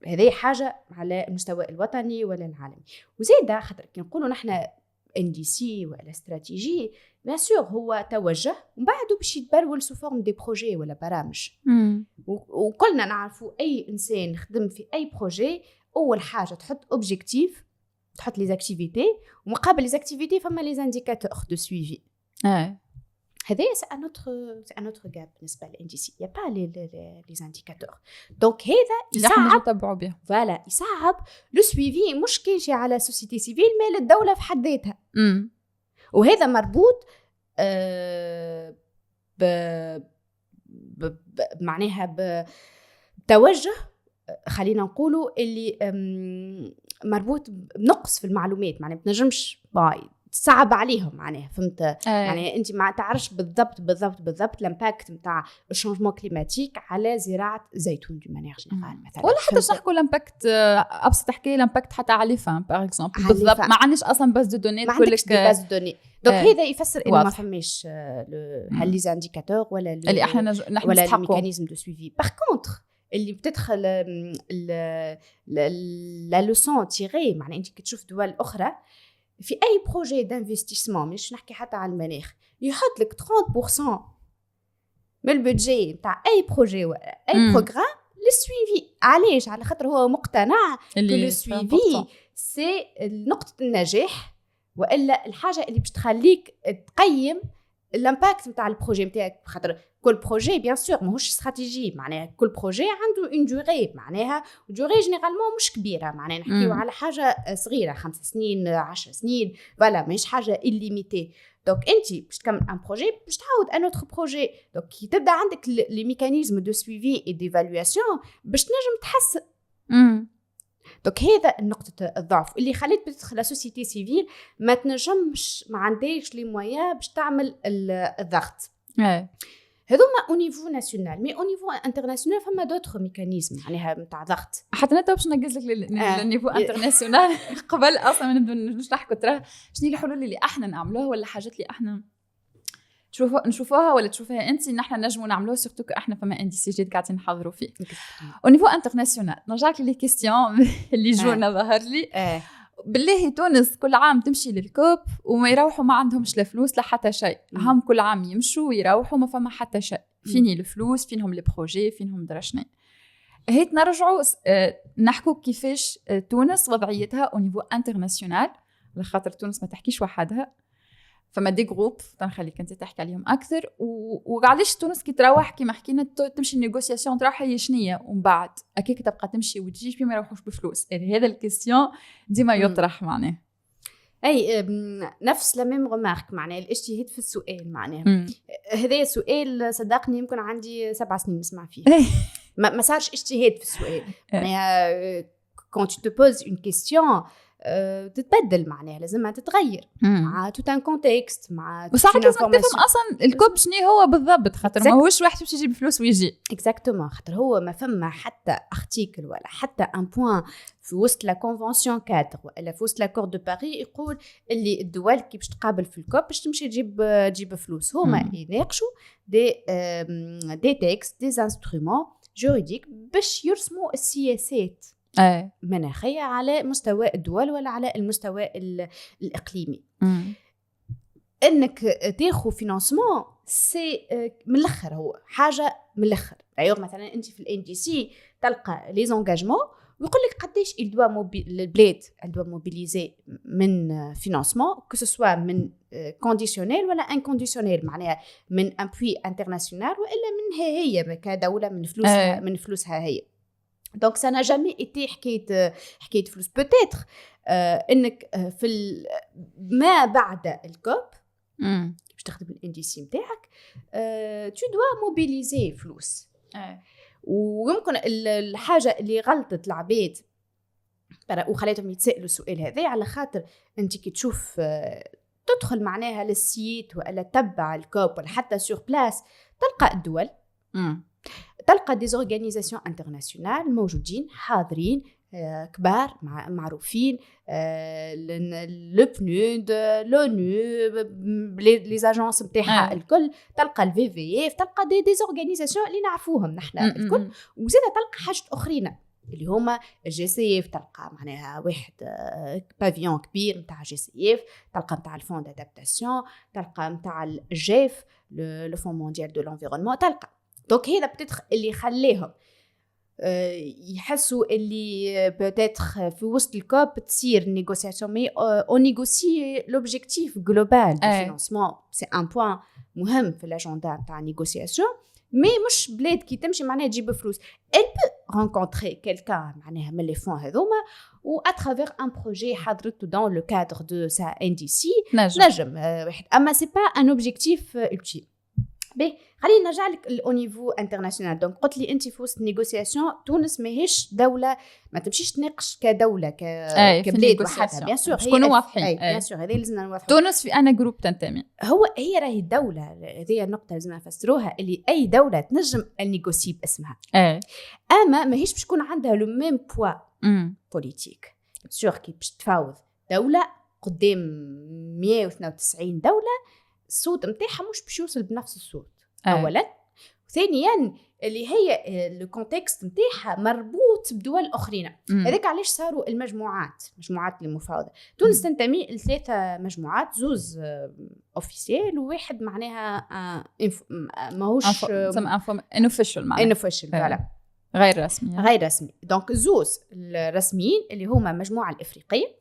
هذه حاجه على المستوى الوطني ولا العالمي. وزيدا خاطر كي نقولوا نحن ان دي سي ولا استراتيجي بيان سور هو توجه ومن بعده باش يتبرول سو فورم دي بروجي ولا برامج. وكلنا نعرفوا اي انسان خدم في اي بروجي اول حاجه تحط اوبجيكتيف، تحط لي زاكتيفيتي، ومقابل لي زاكتيفيتي فما لي انديكاتور دو سويفي. هذا سي ان اوتر غاب بالنسبه للان دي سي، يا با لي انديكاتور. دونك هذا يصعب تبعوا به، فوالا يصعب لو سويفي مش كاينش على سوسيتي سيفيل مي للدوله في حد ذاتها. وهذا مربوط معناها بتوجه خلينا نقولوا اللي مربوط بنقص في المعلومات. معناها بتنجمش صعب عليهم معناها، فهمت؟ يعني انت ما تعرفش بالضبط الامباكت نتاع الشونجمون كليماتيك على زراعه زيتون دو مانيير جينيرال مثلا، ولا حتى نحكوا الامباكت ابسط حكايه الامباكت حتى على فام باغ اكزومبل. بالضبط ما عندناش اصلا باز دو دوني تقول لك باز دو دوني. دونك هذا يفسر انه ما فماش هل لي انديكاتور ولا اللي احنا نحن ولا الميكانيزم دو سويفي. باغ كونتر اللي بتدخل لا لوسون تيغي، معناها انت كي تشوف دول اخرى في اي بروجي دانفستيسمون، مش نحكي حتى على المناخ، يحط لك 30% من البودجي نتاع اي بروجي ولا اي بروغرام للسويفي. علاش؟ على خاطر هو مقتنع لو سويفي سي نقطه النجاح، والا الحاجه اللي باش تخليك تقيم الامباكت نتاع البروجي نتاعك، خاطر كل بروجي بيان سور ماهوش استراتيجي، معناها كل بروجي عنده اون دوري، معناها دوري جينيرالمون مش كبيره، معناها نحكيو على حاجه صغيره 5 سنين 10 سنين، فوالا ماهيش حاجه إليميتي. دونك انت باش تكمل ان بروجي باش تعاود ان اوتر بروجي، دونك كي تبدا عندك لي ميكانيزم دو سويفي اي ديفالواسيون باش تنجم تحسن. دونك هذا نقطة الضعف اللي خليت بتدخل لا سوسيتي سيفيل ما تنجمش، ما عندهاش لي مويا باش تعمل الضغط. هذوما او نيفو ناسيونال، مي او نيفو انترناسيونال فما دوتر ميكانيزم معناها نتاع ضغط. حتى نتا باش نقز لك للنيفو انترناسيونال قبل اصلا ما نبداو نحكوا ترى شنو الحلول اللي احنا نعملوها ولا حاجات اللي احنا نشوفوها ولا تشوفها انت نحن نجموا نعملوها، سورتو احنا فما ان دي سي جي قاعدين نحضروا فيه او نيفو انترناسيونال. نرجعك لي كيستيون اللي جونا ظهر لي. بالله تونس كل عام تمشي للكوب وما يروحوا ما عندهمش لا فلوس لا حتى شيء، هم كل عام يمشوا ويروحوا ما فما حتى شيء، فيني الفلوس فينهم البروجي فينهم درشني. هيت نرجعوا نحكوا كيفاش تونس وضعيتها او نيفو انترناسيونال، على خاطر تونس ما تحكيش وحدها، فما دي جروب تنخليك انت تحكي عليهم اكثر. وعلاش تونس كي تروح كيما حكينا تمشي النيغوسياسيون تروح هي شنيه ومن بعد اكيد تبقى تمشي وتجي بما يروحوش بفلوس. يعني هذا الكيستيون ديما يطرح معناه. اي نفس لا ميم ريمارك معناه الاجتهاد في السؤال معناه. هذا سؤال صدقني يمكن عندي 7 سنين نسمع فيه. ما صارش اجتهاد في السؤال معناها quand tu te poses une question تتبدل معناها لازمها تتغير مع توت ان كونتكست مع وساعات لازم تفهم اصلا الكوب شنو هو بالضبط، خاطر ماهوش واحد باش يجي بفلوس ويجي اكزاكتومون، خاطر هو ما فما حتى ارتيكل ولا حتى ان بوين في وسط لا كونفونسيون 4 ولا في وسط لاكور دو باريس يقول اللي الدول كي باش تقابل في الكوب باش تمشي تجيب فلوس. هما يناقشوا دي تكست دي انسترومون جوريديك باش يرسموا السياسات مناخية على مستوى الدول ولا على المستوى الإقليمي. إنك تاخو فينانسمون سي من الآخر، هو حاجة من الآخر. أيوة مثلا أنت في الان دي سي تلقى لي زونجاجمون ويقول لك قديش البلاد الدوا موبيليزي من فينانسمون كو سوا من كونديسيونيل ولا انكونديسيونيل، معناها من أبوي انترناسيونال وإلا منها هي كدولة من فلوسها هي. دونك ça n'a jamais été حكايه فلوس. بوتيتر انك في ما بعد الكوب باش تخدم الانديسي نتاعك tu dois mobiliser فلوس. ويمكن الحاجه اللي غلطت العباد وخليتهم يتسالوا السؤال هذا على خاطر انت كي تشوف تدخل معناها للسيت ولا تتبع الكوب ولا حتى سور بلاس تلقى الدول تلقى دي زورغانيزاسيون انترناسيونال موجودين حاضرين كبار معروفين، لو بنود لونو لي زاجونس نتاعها الكل، تلقى الفي في اف، تلقى دي زورغانيزاسيون اللي نعرفوهم نحن الكل. وزيد تلقى حاجه اخرين اللي هما الجي سي اف، تلقى معناها واحد بافيون كبير نتاع جي سي اف، تلقى نتاع الفون دادابتاسيون، تلقى نتاع الجيف لو فون مونديال دو لونفيرونمون، تلقى دونك هذا بتدخل اللي خليهم يحسوا اللي بتدخل في وسط الكوب تصير نيغوسياسيون مي او نيغوسي لوبجيكتيف جلوبال دو فينانسمون. سي ان بوين مهم في الاجندا نتاع نيغوسياسيون، مي مش بلاد كي تمشي معناها تجيب فلوس. elle peut rencontrer quelqu'un معناها من لي فون هذوما و à travers un projet حضرته dans le cadre de sa NDC نجم واحد، اما سي با ان اوبجيكتيف ultime. بي خلينا نرجع لك او نيفو انترناسيونال. دونك قلت لي انت في وسط نيغوسياسيون تونس ماهيش دوله، ما تمشيش تناقش كدوله كبلاد وحدها. بيان سور شكونوا واضحين، بيان سور هذه لازم نوضحوا. تونس في انا جروب تنتمي، هي راهي الدوله هذه النقطه لازم نفسروها، اللي اي دوله تنجم النيغوسي باسمها اما ماهيش باش تكون عندها لو ميم بوا بوليتيك. بيان سور كي باش تفاوض دوله قدام 192 دوله الصوت متاعها مش باش يوصل بنفس الصوت اولا، ثانيا اللي هي الكونتكست متاعها مربوط بدول اخرين. هذاك علاش صاروا المجموعات المفاوضه. تونس تنتمي لثلاثه مجموعات، زوز اوفيسيال وواحد معناها ماهوش انوفيشال معناها فوالا غير رسمي. دونك زوز الرسميين اللي هما المجموعة الإفريقية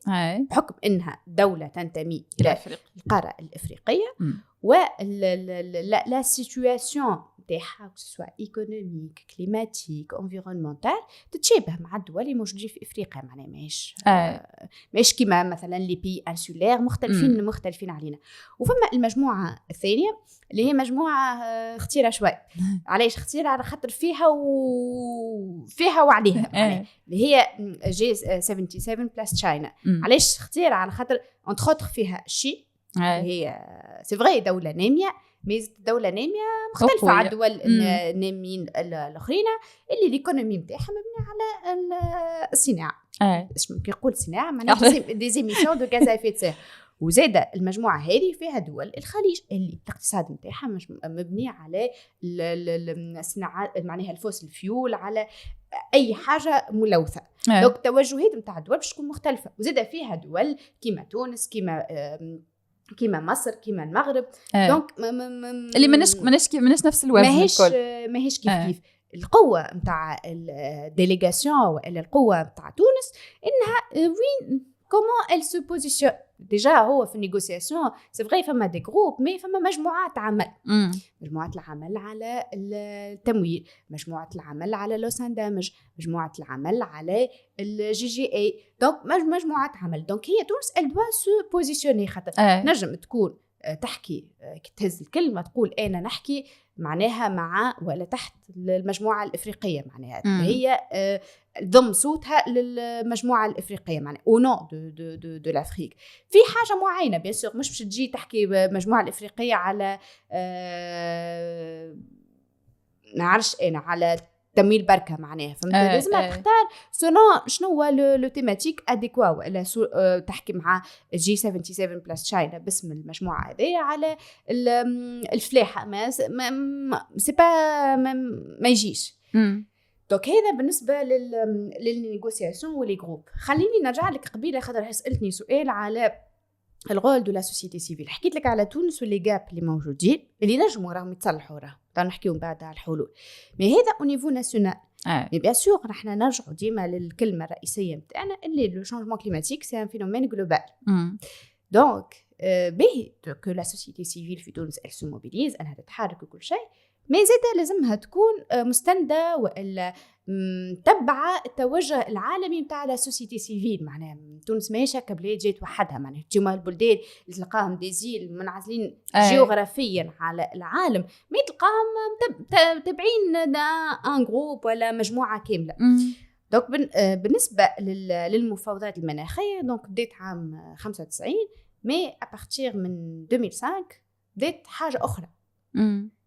بحكم إنها دولة تنتمي إلى القارة الإفريقية، و لا سيتوياسيون تاعها سواء ايكونوميك كليماتيك انفيرونمونتال تتشابه مع الدول اللي موجودين في افريقيا. معناها ماهيش كيما مثلا لي بي انسولير مختلفين علينا. وفما المجموعه الثانيه اللي هي مجموعه خطيره شوي. علاش خطيره؟ على خاطر فيها وعليها اللي هي جي 77 بلاس تشاينا. علاش خطيره؟ على خاطر انتخوتر فيها الشي هي سي فغي دوله ناميه، ميزة الدولة نامية مختلفة عن الدول الناميين الآخرين اللي الإيكونومي نتاعها مبني على الصناعة. اش ممكن نقول صناعة معناها دي زيميسيون دو غاز افي سير. وزادة المجموعة هذه فيها دول الخليج اللي الاقتصاد نتاعها مبني على الصناعات معناها الفوسل فيول، على أي حاجة ملوثة. دونك التوجهات نتاع الدول باش تكون مختلفة. وزادة فيها دول كيما تونس كيما مصر كيما المغرب. دونك اللي مناش نفس الوزن الكل، ماهيش كيف القوه نتاع الديليغاسيون ولا القوه نتاع تونس انها وين كومون ال سو بوزيسيون. ديجا هو في النيغوسياسيون سي فغي فما دي جروب مي فما مجموعات عمل. مجموعه العمل على التمويل، مجموعه العمل على لوساندامج، مجموعه العمل على الجي جي اي. دونك مجموعات عمل. دونك هي تونس ال دوا سو بوزيسيوني خاطر نجم تكون تحكي كي تهز الكلمه تقول انا نحكي معناها مع ولا تحت المجموعه الافريقيه، معناها هي ضم صوتها للمجموعه الافريقيه معناها او نو دو لافريك في حاجه معينه. بيان سور مش باش تجي تحكي بالمجموعه الافريقيه على نعرفش انا على تمويل بركه معناها فهمت. لازم تختار شنو هو لو تيماتيك اديكوا ولا تحكي مع جي 77 بلاس تشاينا باسم المجموعه هذه على الفلاحه سي با ما يجيش. دونك هذا بالنسبه للنيغوسياسيون ولي جروب. خليني نرجع لك قبيله خاطر سالتني سؤال على الغول دو لا سوسيتي سيفيل. حكيت لك على تونس واللي جاب اللي موجودين اللي نجموا راهم يتصلحوا راه نحكيو بعد على الحلول. مي هذا او نيفو ناسيونال. مي بيان سور راحنا نرجعوا ديما للكلمه الرئيسيه نتاعنا اللي لو شانجمون كليماتيك سي ان فينومين جلوبال. دونك باهي كو لا سوسيتي سيفيل في تونس ال سو موبيليز انها تتحرك وكل شيء، مي زاده لازمها تكون مستنده والا متبعه التوجه العالمي نتاع لا سوسيتي سيفيل. معناها تونس ماهيش هكا بلاد جات وحدها، معناها تجيما البلدان اللي تلقاهم ديزيل منعزلين جيوغرافيا على العالم ما تلقاهم تابعين ان جروب ولا مجموعه كامله. دونك بالنسبه للمفاوضات المناخيه دونك بدات عام 95 مي ابارتير من 2005 بدات حاجه اخرى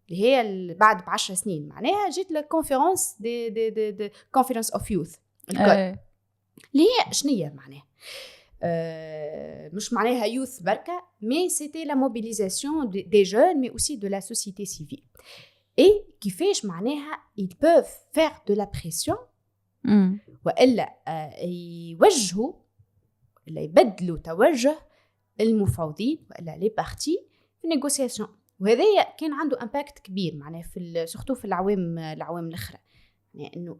اللي هي بعد ب10 سنين. معناها جيت للكونفرنس دي كونفرنس اوف يوث اللي هي شنية معناها مش معناها يوث بركة مي سيتي لا موبيليزاسيون دي جون مي اوسي دو لا سوسيتي سيفيل اي كيفاش معناها ils peuvent faire de la pression والا يوجهوا ولا يبدلوا توجه المفاوضين والا لي بارتي في النيغوسياسيون. وهذا كان عنده امباكت كبير معناه في سورتو في العوام الاخرى، يعني انه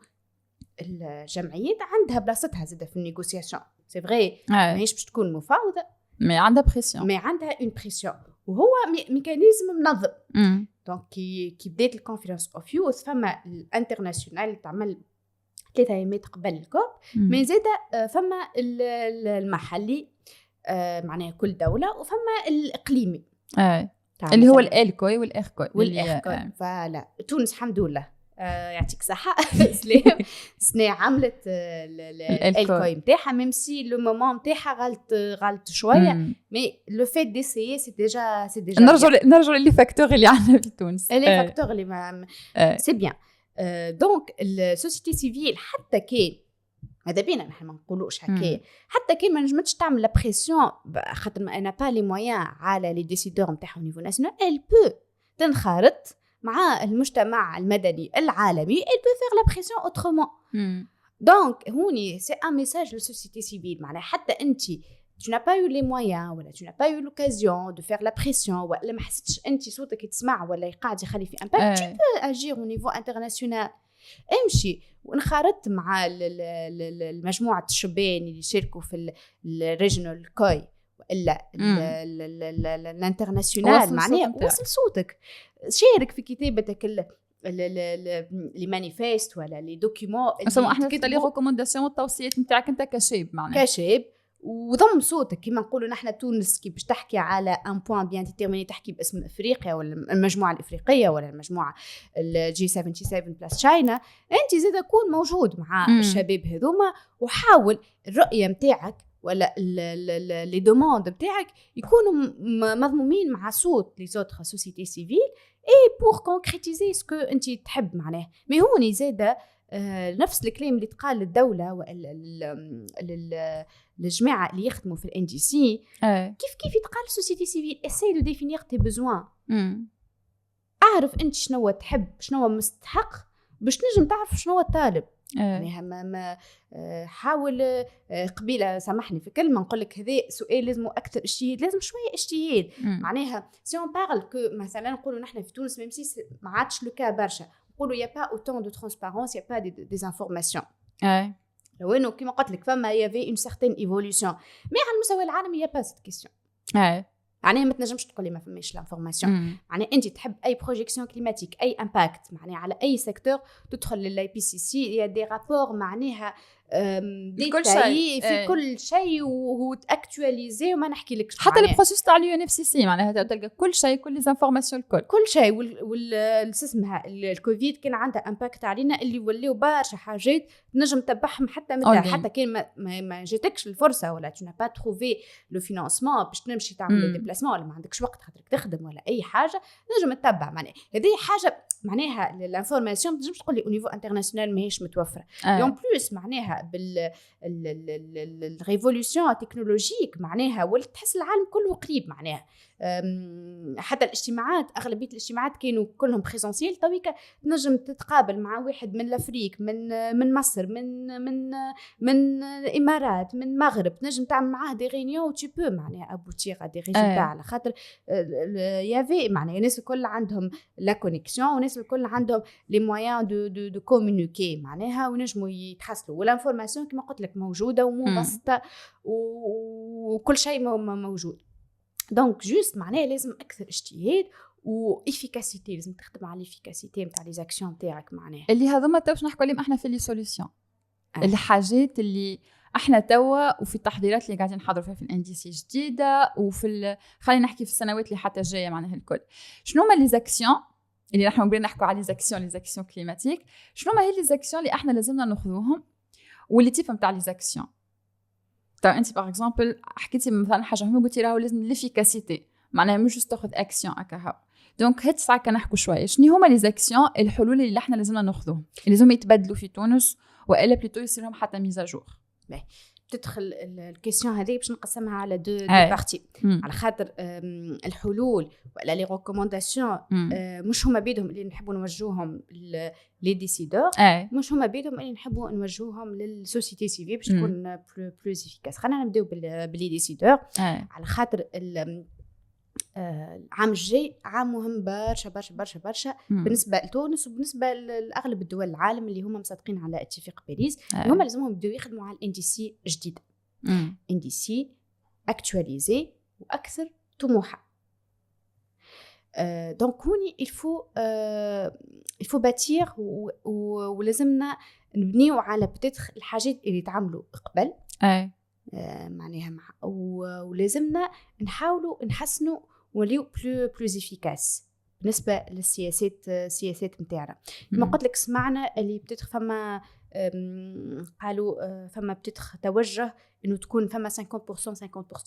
الجمعيات عندها بلاصتها زاده في النيغوسياسيون. سي فغي ماهيش باش تكون مفاوضه مي عندها بريسيون، مي عندها اون بريسيون وهو ميكانيزم منظم. دونك كي بدات الكونفرنس اوف يوث فما الانترناسيونال تعمل 3 ايامات قبل الكوب، مي زاده فما المحلي معناه كل دوله، وفما الاقليمي اللي هو الالكوي والاخكوي فلا تونس الحمد لله يعطيك صحه سلام سنة عملت الالكوي نتاعها ميم سي لو مومون نتاعها غلط شويه مي لو فيت ديسيي سي ديجا نرجعوا لي فاكتور اللي عندنا في تونس لي فاكتور اللي سي بيان. دونك السوسيتي سيفيل حتى كان هذا بينا نحن ما نقولوش هكا، حتى كان ما نجمتش تعمل لا بريسيون خاطر ما انا با لي مويان على لي ديسيدور نتاعهم نيفو ناسيونال، ال بو تنخرط مع المجتمع المدني العالمي، ال بو فير لا بريسيون اوترومون. دونك هوني سي ان ميساج للسوسيتي سيفيل، معناها حتى انت tu n'as pas eu les moyens ولا tu n'as pas eu l'occasion de faire la pression ولا ما حسيتش انت صوتك يتسمع ولا يقاعد يخلي في امباكت، tu peux agir au niveau international. امشي وانخرطت مع المجموعة الشبان اللي يشاركوا في الريجنال كوي والا الانترناسيونال معناها وصل صوتك، شارك في كتابتك لي مانيفيست ولا لي دوكيومون اللي احنا كنت لي ريكومونداسيون والتوصيات نتاعك انت كشاب معناها كشاب، وضم صوتك كما نقولوا نحن تونس كي باش تحكي على ان بوين بيان ديتيرميني تحكي باسم افريقيا ولا المجموعه الافريقيه ولا المجموعه الجي 77 بلس تشاينا، انت زيد كون موجود مع الشباب هذوما وحاول الرؤيه نتاعك ولا لي دوموند نتاعك يكونوا مضمومين مع صوت لي زوتر سوسيتي سيفيل اي بور كونكريتيزي سكو انت تحب معناه. مي هوني زاده نفس الكلام اللي تقال للدوله للجماعه اللي يخدموا في الان دي سي كيف يتقال سوسيتي سيفيل اساي دو ديفينير تي بوزوان، اعرف انت شنو تحب شنو مستحق باش نجم تعرف شنو طالب. يعني ما حاول قبيله سامحني في كلمه نقول لك هذا سؤال لازم اكثر اجتهاد، لازم شويه اجتهاد. معناها سي اون بارل كو مثلا نقولوا نحن في تونس ميمسي ما عادش لو كا برشا نقولوا يا با اوتون دو ترانسبارونس يا با دي انفورماسيون. لو انه كيما قلت لك فما يافي اون سيغتين ايفولوشن مي على المستوى العالمي يا با سيت كيسيون. معناها ما تنجمش تقول لي ما فماش لانفورماسيون. معناها انت تحب اي بروجيكسيون كليماتيك اي امباكت معناها على اي سيكتور تدخل للاي بي سي سي يا دي رابور معناها ديتاي في كل شيء وتاكtualiser وما نحكي لك حتى البروسيس تاع اليو ان اف سي سي معناها تلقى كل شيء كل ليزانفورماسيون كل شيء اسمها الكوفيد كان عندها امباكت علينا اللي ولاو برشا حاجات نجم تبعهم حتى متى حتى كان ما جاتكش الفرصه ولا تو با تروفي لو فينانسمون باش تمشي تعمل ديبلاسمون ولا ما عندكش وقت خاطرك تخدم ولا اي حاجه نجم تتبع معناها هذه حاجه معناها الانفورماسيون ما تنجمش تقول لي او نيفو انترناسيونال ماهيش متوفره. اون بلوس معناها بالريفولوشن تكنولوجيك معناها ولات تحس العالم كله قريب معناها. حتى الاجتماعات اغلبيه الاجتماعات كانوا كلهم بريزونسيال تويكا تنجم تتقابل مع واحد من الافريق من مصر من الامارات من المغرب تنجم تعمل معاه دي ريونيون و تي بو معناها ابوتيغ دي ريزولتا على خاطر يافي معناها الناس الكل عندهم لا كونيكسيون والناس الكل عندهم لي مويان دو كومونيكي معناها ونجموا يتحصلوا والانفورماسيون كما قلت لك موجوده ومبسطه وكل شيء موجود. دونك جوست معناها لازم اكثر اجتهاد وافيكاسيتي لازم تخدم على الافيكاسيتي نتاع لي زاكسيون نتاعك معناها اللي هذوما توش نحكوا عليهم احنا في لي سوليوشن الحاجات اللي احنا توا وفي التحضيرات اللي قاعدين نحضروا فيها في الانديسي جديده وفي خلينا نحكي في السنوات اللي حتى جايه معناها الكل. شنو هما لي زاكسيون اللي نحن قبل نحكوا على لي زاكسيون كليماتيك شنو ما هي لي زاكسيون اللي احنا لازمنا ناخذوهم واللي تفهم تاع لي زاكسيون. طيب انت باغ اكزومبل حكيتي مثلا حاجه مهمه قلتي راهو لازم ليفيكاسيتي معناها مش جست تاخذ اكسيون هكا. دونك هاد الساعه كنحكوا شويه شنو هما لي زاكسيون الحلول اللي احنا لازمنا ناخذوهم اللي لازم يتبدلوا في تونس والا بليتو يصير لهم حتى ميزاجور. تدخل الكيسيون هذه باش نقسمها على دو بارتي على خاطر الحلول ولا لي ريكومونداسيون مش هما بيدهم اللي نحبوا نوجهوهم لي ديسيدور مش هما بيدهم اللي نحبوا نوجهوهم للسوسيتي سيفيل باش تكون بلوز افيكاس. خلينا نبداو باللي ديسيدور على خاطر العام الجاي عام مهم برشا برشا برشا برشا بالنسبه لتونس وبالنسبه لاغلب الدول العالم اللي هما مصدقين على اتفاق باريس هما لازمهم يبداو يخدموا على الان دي سي جديد ان دي سي اكtualisé واكثر طموحه. دونك هوني الفو باتير ولازمنا نبنيو على بتدخ الحاجات اللي تعملوا قبل معناها ولازمنا نحاولوا نحسنوا وليو بلوز افيكاس بالنسبه للسياسات نتاعنا. كما قلت لك سمعنا اللي بتدخ فما قالوا فما بتدخ توجه انه تكون فما 50%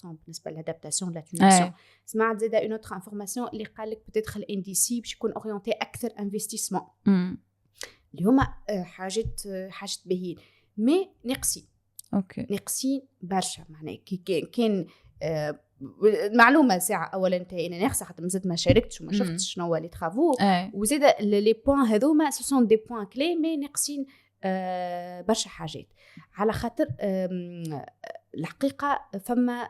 بالنسبه للادابتاسيون لاتونيسيون. سمعت زاده اون اوتر انفورماسيون اللي قال لك بتدخل ان دي سي باش يكون اورينتي اكثر انفستيسمون اللي هما حاجات باهين مي ناقصين برشا معناها كان معلومه ساعه اولا انت انا ناقصه حتى مازلت ما شاركتش وما شفتش شنو هو لي ترافو وزاد لي بوين هذوما سو سون دي بوين كلي مي ناقصين برشا حاجات على خاطر الحقيقه فما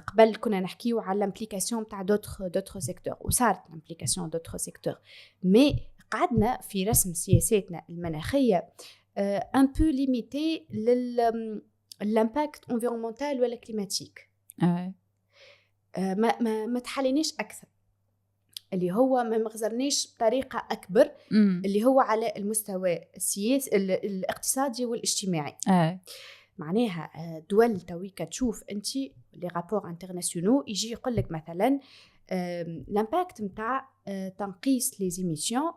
قبل كنا نحكيو على الامبليكاسيون تاع دوتر سيكتور وصارت الامبليكاسيون دوتر سيكتور مي قعدنا في رسم سياساتنا المناخيه ان بو ليميتي الامباكت انفيرونمونتال ولا كليماتيك. ما تحلينيش اكثر، اللي هو ما مغزرنيش بطريقه اكبر اللي هو على المستوى السياسي الاقتصادي والاجتماعي. معناها دول تويكا تشوف انت لي رابور انترناسيونال يجي يقول لك مثلا الامباكت نتاع تنقيص لي زيميسيون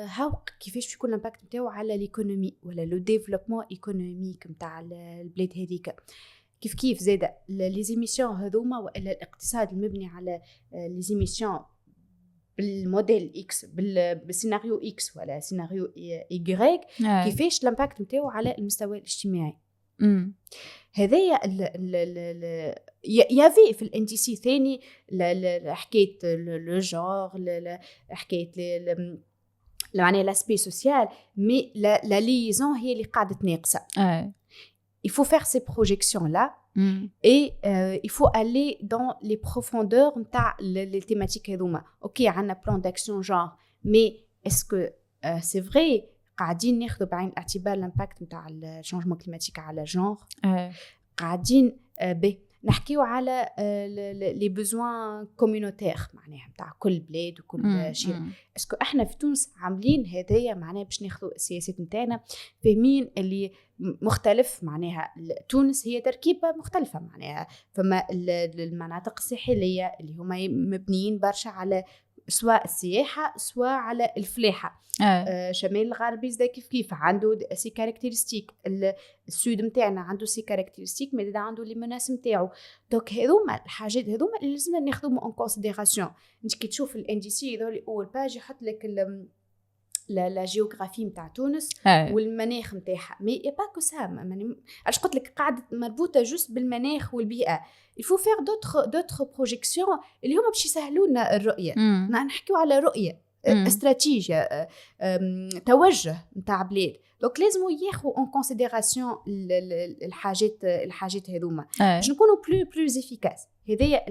هاو كيفاش يكون الامباكت نتاعو على ليكونومي ولا لو ديفلوبمون ايكونوميك نتاع البلاد هذيك. كيف زاد لي زيميسيون هذوما والا الاقتصاد المبني على لي زيميسيون بالموديل اكس بالسيناريو اكس ولا سيناريو اي كيفاش الامباكت نتاعو على المستوى الاجتماعي. هذايا يافي في الان تي سي ثاني حكايه لو جونغ حكايه معناها لاسبي سوسيال مي لا ليزون هي اللي قاعده ناقصه. il faut faire ces projections là et il faut aller dans les profondeurs نتاع les thématiques هذوما. اوكي عندنا بلان داكسيون جونغ مي اسكو سي فري قاعدين ناخذ بعين الاعتبار الامباكت نتاع الشانجمون كليماتيك على جونغ؟ قاعدين نحكيو على لي بوزوان كوميونيتير معناها نتاع كل بلاد وكل شيء. اسكو احنا في تونس عاملين هدايا معناها باش ناخذوا السياسات نتاعنا فاهمين اللي مختلف؟ معناها تونس هي تركيبه مختلفه، معناها فما المناطق الساحليه اللي هما مبنيين برشا على سواء السياحه سواء على الفلاحه. شمال الغربي زي كيف عنده سي كاركتيرستيك، السود نتاعنا عنده سي كاركتيرستيك مي عنده لي مناس نتاعو. دونك هذوما الحاجات هذوما اللي لازمنا ناخذوهم اون كونسيديراسيون. انت كي تشوف الان دي سي هذول اول باج يحط لك لا جيوغرافي نتاع تونس والمناخ نتاعها، مي يا باكو سا علاش قلت لك قاعده مربوطه جوست بالمناخ والبيئه. يفو فير دوتر بروجيكسيون اللي هما باش يسهلوا لنا الرؤيه. نحكيو على رؤيه استراتيجيه توجه نتاع بلاد. دونك لازم ياخذوا اون كونسيديراسيون الحاجات هذوما باش نكونوا بلوز افيكاس. هذه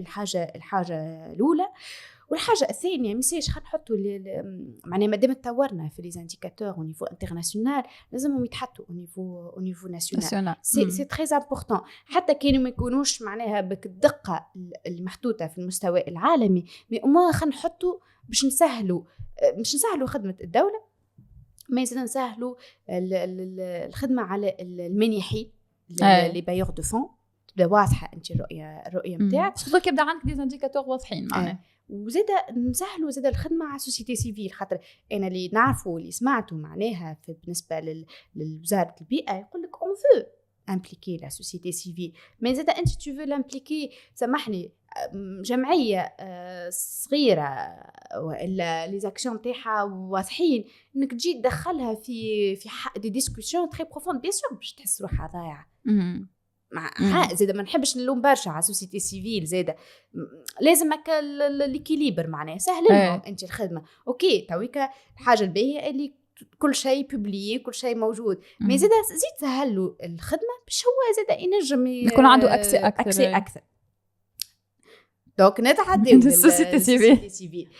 الحاجه الاولى. والحاجه الثانيه ميساج خلينا نحطوا معناها مادام تطورنا في لي انديكاتور او نيفو انترناسيونال لازمهم يتحطوا او نيفو ناسيونال. سي تري امبورطون حتى كانوا ما يكونوش معناها بالدقه اللي محطوطه في المستوى العالمي، مي او خلينا نحطوا باش نسهلوا خدمه الدوله، ما يزيد نسهلوا الخدمه على المنيحين لي بايور دو فون. تبدا واضحه انت الرؤيه نتاعك، خصك يبدا عندك دي انديكاتور واضحين معناها. وزاد نسهلوا زاد الخدمه على السوسيتي سيفيل، خاطر انا اللي نعرفوا اللي سمعته معناها بالنسبه لوزاره البيئه يقول لك اون فو امبليكي لا سوسيتي سيفيل، مي زاد انت تو فو لامبليكي سامحني جمعيه صغيره ولا لي زاكسيون تاعها واضحين انك تجي تدخلها في دي ديسكوسيون تري بروفوند بيان سور باش تحس روحها ضايعه. زاد ما نحبش نلوم برشا على سوسيتي سيفيل، زاد لازم هكا ليكيليبر معناها سهل لهم انت الخدمه. اوكي تويكا الحاجه الباهيه اللي كل شيء بوبليي كل شيء موجود، مي زاد سهلوا الخدمه باش هو زاد ينجم يكون عنده اكسي اكثر. دونك نتعداو السوسيتي سيفيل.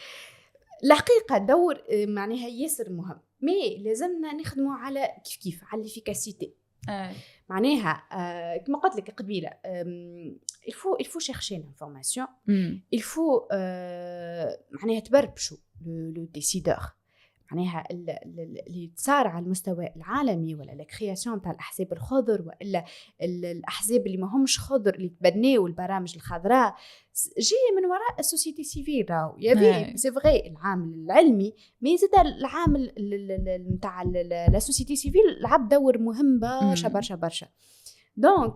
الحقيقه دور معناها ياسر مهم، مي لازمنا نخدموا على كيف على الافيكاسيتي. معناها كما قلت لك قبيله il faut chercher l'information, il faut معناها تبربشوا لو ديسيدور. معناها اللي صار على المستوى العالمي ولا الكرياسيون تاع الاحزاب الخضر والا الاحزاب اللي ما همش خضر اللي تبناوا البرامج الخضراء جايه من وراء السوسيتي سيفيل. راهو يافي سي فري العامل العلمي مي زاد العامل نتاع لا سوسيتي سيفيل لعب دور مهم برشا. دونك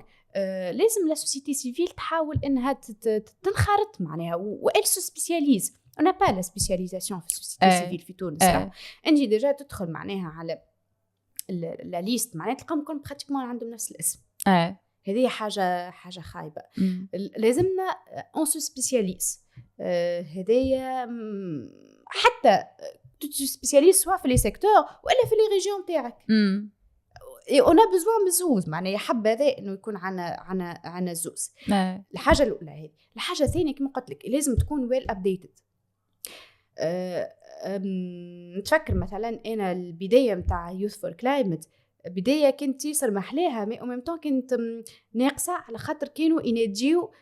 لازم لا سوسيتي سيفيل تحاول انها تنخرط معناها وال سو سبيسياليز. انا با لا سبيسياليزاسيون في السوسيتي سيفيل في تونس. انت ديجا تدخل معناها على لا ليست معناها تلقاهم كلهم براتيكمون عندهم نفس الاسم. هذه حاجه خايبه. لازمنا اون سو سبيسياليز. هذايا حتى تو سبيسياليز سواء في لي سيكتور ولا في لي ريجيون تاعك. اون ا بيزوان مزوز معناها يحب هذا انه يكون عنا زوز. الحاجه الاولى هذه. الحاجه الثانيه كما قلت لك لازم تكون ويل ابديتد. نتفكر مثلا انا البدايه نتاع يوث فور كلايمت بدايه كنت ياسر محلاها مي او ميم طون كنت ناقصه على خاطر كانوا يناديو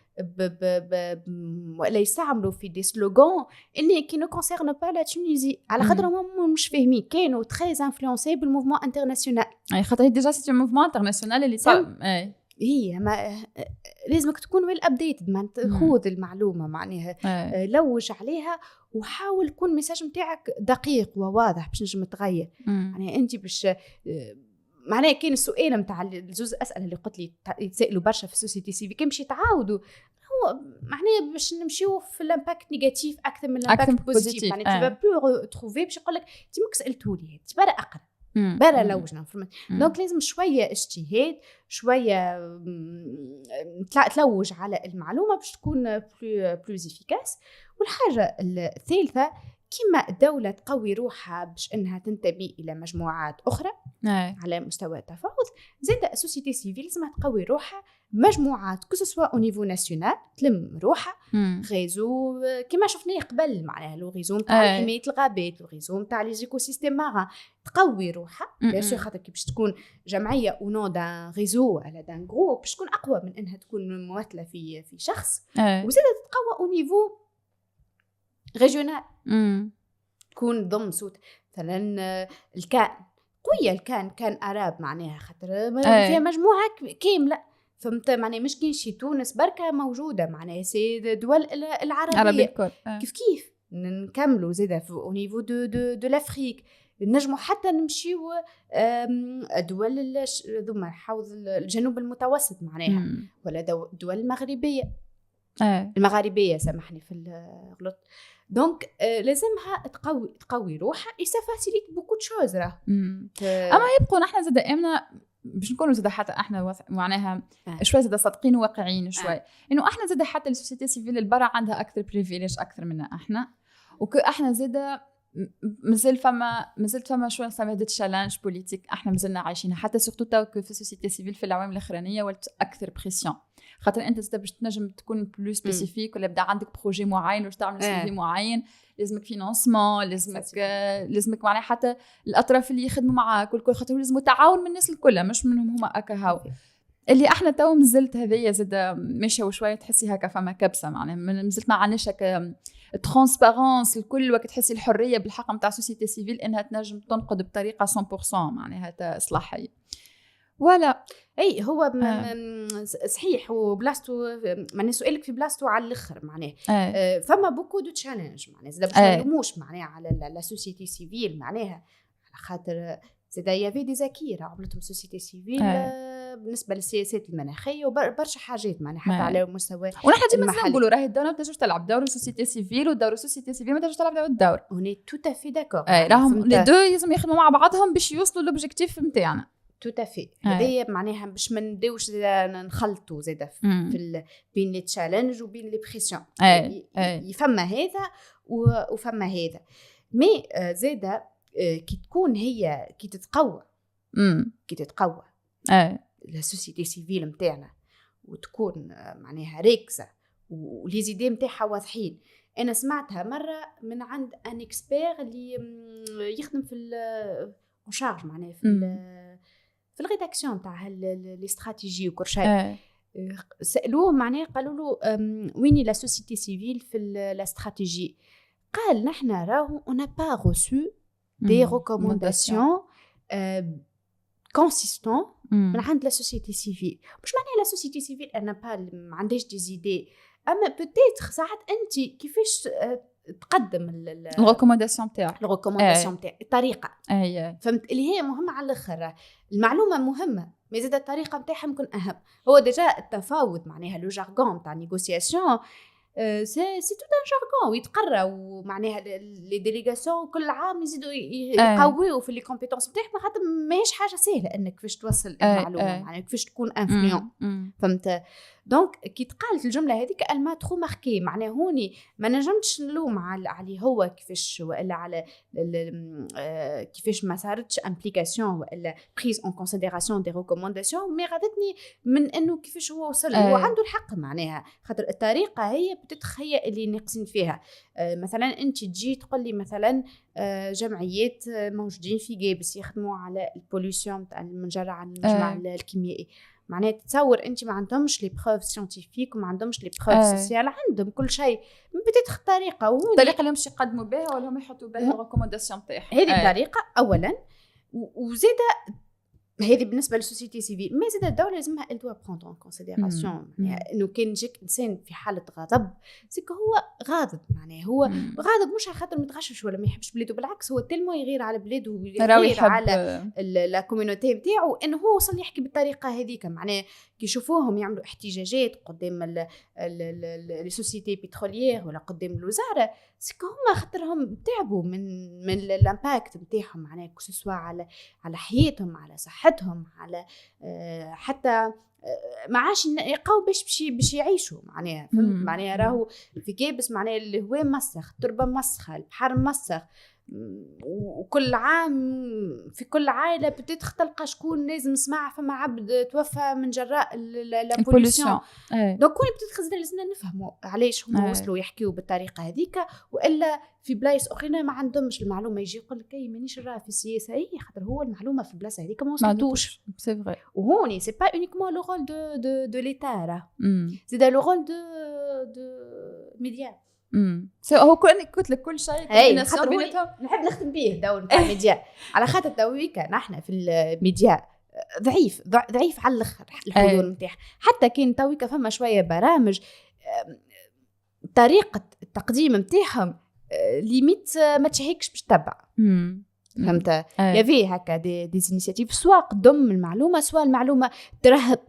ولا يستعملوا في دي سلوغان اللي كي نو كونسيرن با لا تونيزي على خاطر هم مش فاهمين كانوا تري انفلونسي بالموفمون انترناسيونال اي خاطر ديجا سي موفمون انترناسيونال اللي صار هي ما لازمك تكون ويل ابديتد معناتها خذ المعلومه معناها لوج عليها وحاول يكون الميساج نتاعك دقيق وواضح باش نجم تغير يعني انت باش معناها كاين السؤال نتاع الجزء اسئله اللي قلت لي يتسالوا برشا في السوسيتي سيفي كان باش يتعاودوا هو معناها باش نمشيو في الامباكت نيجاتيف اكثر من الامباكت بوزيتيف يعني تي با بلو تروفي باش يقول لك انت ماك سالتولي انت برا اقرا برا لوجنا دونك لازم شويه اجتهاد شويه تلوج على المعلومه باش تكون بلو افيكاس. والحاجه الثالثه كما الدولة تقوي روحها باش انها تنتمي الى مجموعات اخرى على مستوى التفاوض زاد السوسيتي سيفيل لازم تقوي روحها مجموعات كو سوا او نيفو ناسيونال تلم روحها غيزو كما شفناه قبل معناها لو غيزو نتاع حماية الغابات لو غيزو نتاع لي زيكو سيستيم مارا تقوي روحها بيان سور خاطر كي باش تكون جمعية او نو دان غيزو ولا دان جروب باش تكون اقوى من انها تكون ممثلة في شخص وزاد تقوى او نيفو ريجيونال تكون ضمن صوت مثلا الكان قوية كان أراب معناها خاطر فيها مجموعة كاملة فهمت معناها مش كاين شي تونس بركة موجودة معناها سي دول العربية كيف نكملوا زيدا في او نيفو دو لافريك نجموا حتى نمشيو دول ذوما حوض الجنوب المتوسط معناها ولا دول المغربية المغاربية سامحني في الغلط دونك لازمها تقوي روحها et ça facilite beaucoup de choses راه اما يبقوا نحن زاد امنا باش نكونوا زاد حتى احنا معناها شوي زاد صادقين وواقعيين شوي انه احنا زاد حتى السوسيتي سيفيل البرا عندها اكثر بريفيليج اكثر منا احنا احنا زاد مازلت فما شويه نسميها دي تشالنج بوليتيك احنا مازلنا عايشينها حتى سورتو تو في السوسيتي سيفيل في العوام الاخرانيه ولات اكثر بريسيون خاطر انت زاد باش تنجم تكون بلو سبيسيفيك ولا بدا عندك بروجي معين واش تعمل سيفي معين لازمك فينانسمون لازمك معناها حتى الاطراف اللي يخدموا معاك والكل خاطر لازم تعاون من الناس الكل مش منهم هما اكاهاو اللي احنا تو مازلت هذيا زاد ماشيه وشويه تحسي هكا فما كبسه معناها مازلت ما عندناش هكا ترانسبارونس الكل وقت تحسي الحريه بالحق نتاع سوسيتي سيفيل انها تنجم تنقد بطريقه 100% معناها اصلاحيه ولا اي هو صحيح وبلاستو معناها سؤالك في بلاستو على الاخر معناها فما بوكو دو تشالنج معناها زاد باش ما نلوموش معناها على لا سوسيتي سيفيل معناها على خاطر زاد يافي دي ذاكيره عملتهم سوسيتي سيفيل بالنسبه للسياسات المناخيه وبرشا حاجات معناها حتى على مستوى ونحن ديما نقولوا راهي الدوله ما تنجمش تلعب دور السوسيتي سيفيل ودور السوسيتي سيفيل ما تنجمش تلعب الدور اوني تو افي داكور راهم لي دو لازم يخدموا مع بعضهم باش يوصلوا لوبجيكتيف نتاعنا تو افي هذه معناها باش ما نديوش نخلطوا زاده في بين لي تشالنج وبين لي بريسيون يفما هذا وفما هذا مي زاده كي تكون هي كي تتقوى لا سوسيتي سيفيل نتاعنا وتكون معناها ريكزه ولي زيدي نتاعها واضحين. انا سمعتها مره من عند ان اكسبير اللي يخدم في اون شارج معناها في الريداكسيون تاع لي استراتيجي وكل شيء سالوه معناها قالوا له وين لا سوسيتي سيفيل في لا استراتيجي قال نحن راهو اون ا با ريسو دي ريكومونداسيون كونسيستون من عند لا سوسيتي سيفيل. مش معناها لا سوسيتي سيفيل انا با ما عندهاش دي زيدي اما بوتيتر ساعات انت كيفاش تقدم الريكومونداسيون تاعك الطريقه فهمت اللي هي مهمه على الاخر. المعلومه مهمه مي زاد الطريقه نتاعها ممكن اهم. هو ديجا التفاوض معناها لو جارغون تاع نيغوسياسيون سي تو ان جارغون ويتقرا ومعناها لي ديليغاسيون كل عام يزيدوا يقويوا في لي كومبيتونس نتاعهم خاطر ماهيش حاجه سهله انك كيفاش توصل المعلومه معناها كيفاش تكون انفلون فهمت. دونك كي تقالت الجمله هذيك الما ترو ماركي معناها هوني ما نجمتش نلوم عليه هو كيفاش ولا على كيفاش ما صارتش امبليكاسيون ولا بريز اون كونسيديراسيون دي ريكومونداسيون مي غادتني من انه كيفاش هو وصل هو عنده الحق معناها خاطر الطريقه هي بتتخيل اللي ناقصين فيها. مثلا انت تجي تقول لي مثلا جمعيات موجودين في جابس يخدموا على البوليوشن تاع المنجره على المجمع الكيميائي معناها تتصور انت ما عندهمش لي بروف سيانتيفيك وما عندهمش لي بروف سوسيال عندهم كل شيء بتتخ طريقه الطريقه اللي مش يقدموا بها ولا هم يحطوا بها الريكومونداسيون تاعهم هذه الطريقه اولا وزيد هذه بالنسبه للسوسيتي سيفيل مي زيد الدوله لازمها elle doit prendre en considération يعني انه كان يجيك انسان في حاله غضب سيك هو غاضب معناه هو غاضب مش على خاطر متغشش ولا ما يحبش بلاده بالعكس هو تلمو يغير على بلاده ويغير على لا كوميونيتي نتاعو انه هو وصل يحكي بالطريقه هذيك معناه كي يشوفوهم يعملوا احتجاجات قدام السوسيتي بتروليير ولا قدام الوزاره سيك هما خاطرهم تعبوا من الامباكت نتاعهم معناه كسوا على حياتهم على صحتهم على حتى ما عادش يلقاو باش يعيشوا معناها معناها راهو في جابس معناها الهواء مسخ التربه مسخه البحر مسخ وكل عام في كل عائله بتدخل تلقى شكون لازم سمع فما عبد توفى من جراء البوليسيون دونك كون بتدخل لازمنا نفهموا علاش هما وصلوا يحكيوا بالطريقه هذيك والا في بلايص اخرى ما عندهمش المعلومه يجي يقول لك اي مانيش راه في السياسه اي خاطر هو المعلومه في البلاصه هذيك ما وصلتوش سي فري وهوني سي با اونيكمون لو رول دو ليتا راه زيد لو رول دو ميديا هو قلت لك كل شيء نحب نختم به دور تاع الميديا على خاطر تويكا نحن في الميديا ضعيف على الاخر الحضور نتاعها حتى كان تويكا فما شويه برامج طريقه التقديم نتاعهم ليميت ما تشهيكش باش تتبع فهمت يافي هكا دي انيشيتيف سواء قدم المعلومه سواء المعلومه ترهب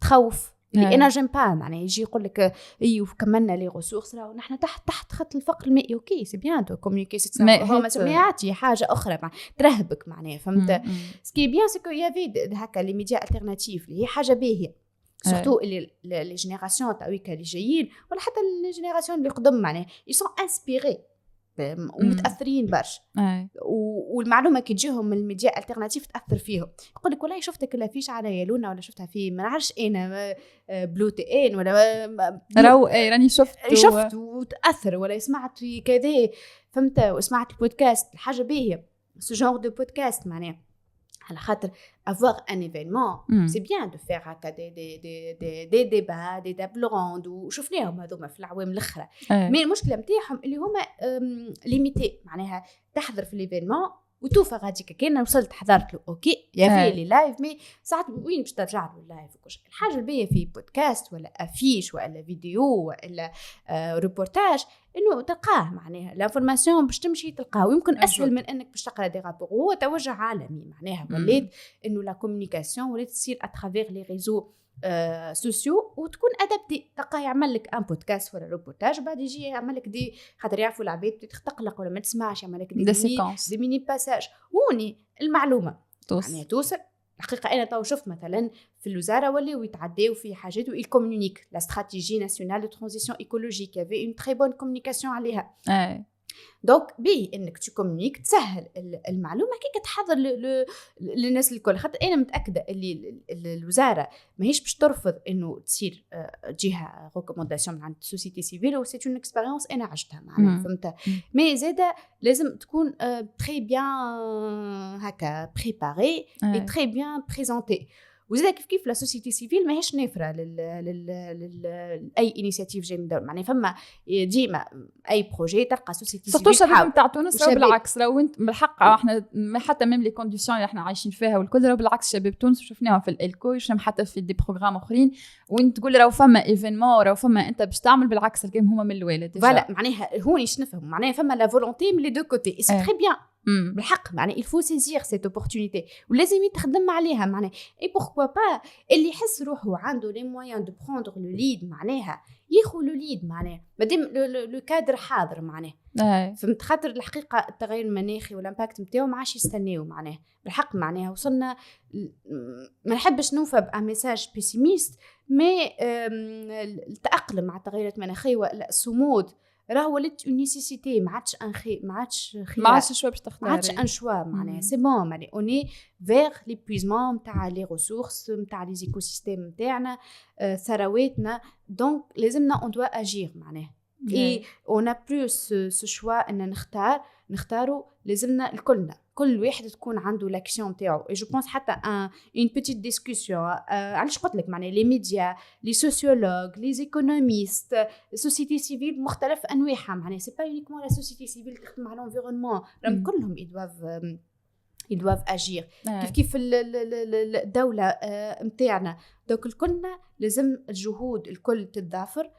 تخوف اللي انا جيم با معناها يجي يقول لك ايوه كملنا لي ريسورس راه نحن تحت خط الفقر المائي اوكي سي بيان تو كومونيكي هو مسؤوليات حاجه اخرى ترهبك معناها فهمت سكي بيان سكو يافي هكا لي ميديا التيرناتيف اللي هي حاجه باهيه سورتو لي جينيراسيون تاعويكا اللي جايين ولا حتى لي جينيراسيون اللي قدم معناها يسون انسبيري ومتاثرين برشا والمعلومه كي تجيهم من الميديا التيرناتيف تاثر فيهم يقول لك والله شفتك الافيش على يالونا ولا شفتها في ما نعرفش انا بلو تي ان ولا راهو راني شفت وتاثر ولا سمعت في كذا فهمت وسمعت البودكاست الحاجه باهيه سو جونغ دو بودكاست معناها على خاطر avoir un événement c'est bien de faire des débats des tables rondes وشفناهم هذوما في العوام الاخرى مي المشكله نتاعهم اللي هما ليميتي معناها تحضر في الايفينمون وتوفى غاديك كان وصلت حضرت له اوكي يا في لي لايف مي ساعات وين باش ترجع له اللايف وكل الحاجه الباهيه في بودكاست ولا افيش ولا فيديو ولا ريبورتاج انه تلقاه معناها لانفورماسيون باش تمشي تلقاه ويمكن اسهل من انك باش تقرا دي رابور وهو توجه عالمي معناها ولات انه لا كومونيكاسيون ولات تصير اترافير لي ريزو سوسيو وتكون ادابتي تلقاه يعمل لك ان بودكاست ولا ريبورتاج بعد يجي يعمل لك دي خاطر يعرفوا العباد تقلق ولا ما تسمعش يعمل لك دي ميني باساج هوني المعلومه يعني توصل الحقيقه انا تو شفت مثلا في الوزاره ولاو يتعداو في حاجات ويل كومونيك لا استراتيجي ناسيونال دو ترانزيسيون ايكولوجيك يافي اون تري بون كومونيكاسيون عليها دونك بي انك تكومونيك تسهل المعلومه كي تحضر للناس الكل خاطر انا متاكده اللي الوزاره ماهيش باش ترفض انه تصير جهه ريكومونداسيون عند السوسيتي سيفيل و سي اون اكسبيريونس انا عشتها معنا فهمت مي زاده لازم تكون تري بيان هكا بريباري اي تري بيان بريزونتي وزيدا كيف لا سوسيتي سيفيل ماهيش نافره اي انيشيتيف جاي من الدوله معناها فما ديما اي بروجي تلقى سوسيتي سيفيل الشباب نتاع تونس راهو بالعكس راهو انت بالحق احنا حتى ميم لي كونديسيون اللي احنا عايشين فيها والكل راهو بالعكس شباب تونس شفناهم في الالكو شفنا حتى في دي بروغرام اخرين وانت تقول راهو فما ايفينمون راهو فما انت باش تعمل بالعكس الكلام هما من الوالد فوالا معناها هوني اش نفهم معناها فما لا فولونتي من لي دو كوتي سي تري بيان بالحق معناها il faut saisir cette opportunité ولازم يتخدم عليها معناها et pourquoi pas اللي يحس روحه عنده les moyens de prendre le lead معناها ياخذ le lead معناها مادام لو كادر حاضر معناها فهمت خاطر الحقيقه التغير المناخي والامباكت نتاعو ما عادش يستناو معناها بالحق معناها وصلنا ما نحبش نوفى بميساج بيسيميست مي التاقلم مع التغيرات المناخيه والصمود راه ولات اون نيسيسيتي ما عادش شوا باش تختار ما عادش ان شوا معناها سي بون معناها اوني فيغ ليبويزمون نتاع لي ريسورس نتاع لي ايكو سيستيم نتاعنا ثرواتنا دونك لازمنا اون دوا اجير معناها اي اون ا بلوس سو شوا ان نختاروا لازمنا الكلنا كل واحد تكون عنده لاكسيون نتاعو اي جو بونس حتى ان بيتيت ديسكوسيون علاش قلت لك معناها لي ميديا لي سوسيولوج لي ايكونوميست سوسيتي سيفيل بمختلف انواعها معناها سي با يونيكمون لا سوسيتي سيفيل تخدم على الانفيرونمون راهم كلهم ils doivent agir كيف الدولة متاعنا دوك الكلنا لازم الجهود الكل تتضافر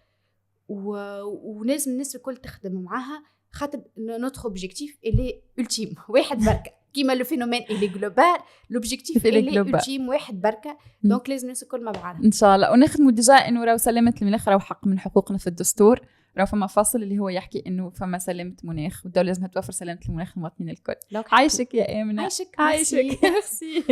ولازم الناس الكل تخدم معاها خاطر notre objectif il est ultime واحد بركة كيما لو فينومين اللي جلوبال لوبجيكتيف اللي ultime واحد بركة دونك لازم الناس الكل مع بعضها ان شاء الله ونخدموا ديجا انه راهو سلامة المناخ راهو حق من حقوقنا في الدستور راهو فما فصل اللي هو يحكي انه فما سلامة مناخ والدولة لازم توفر سلامة المناخ للمواطنين الكل عايشك يا آمنة عايشك ميرسي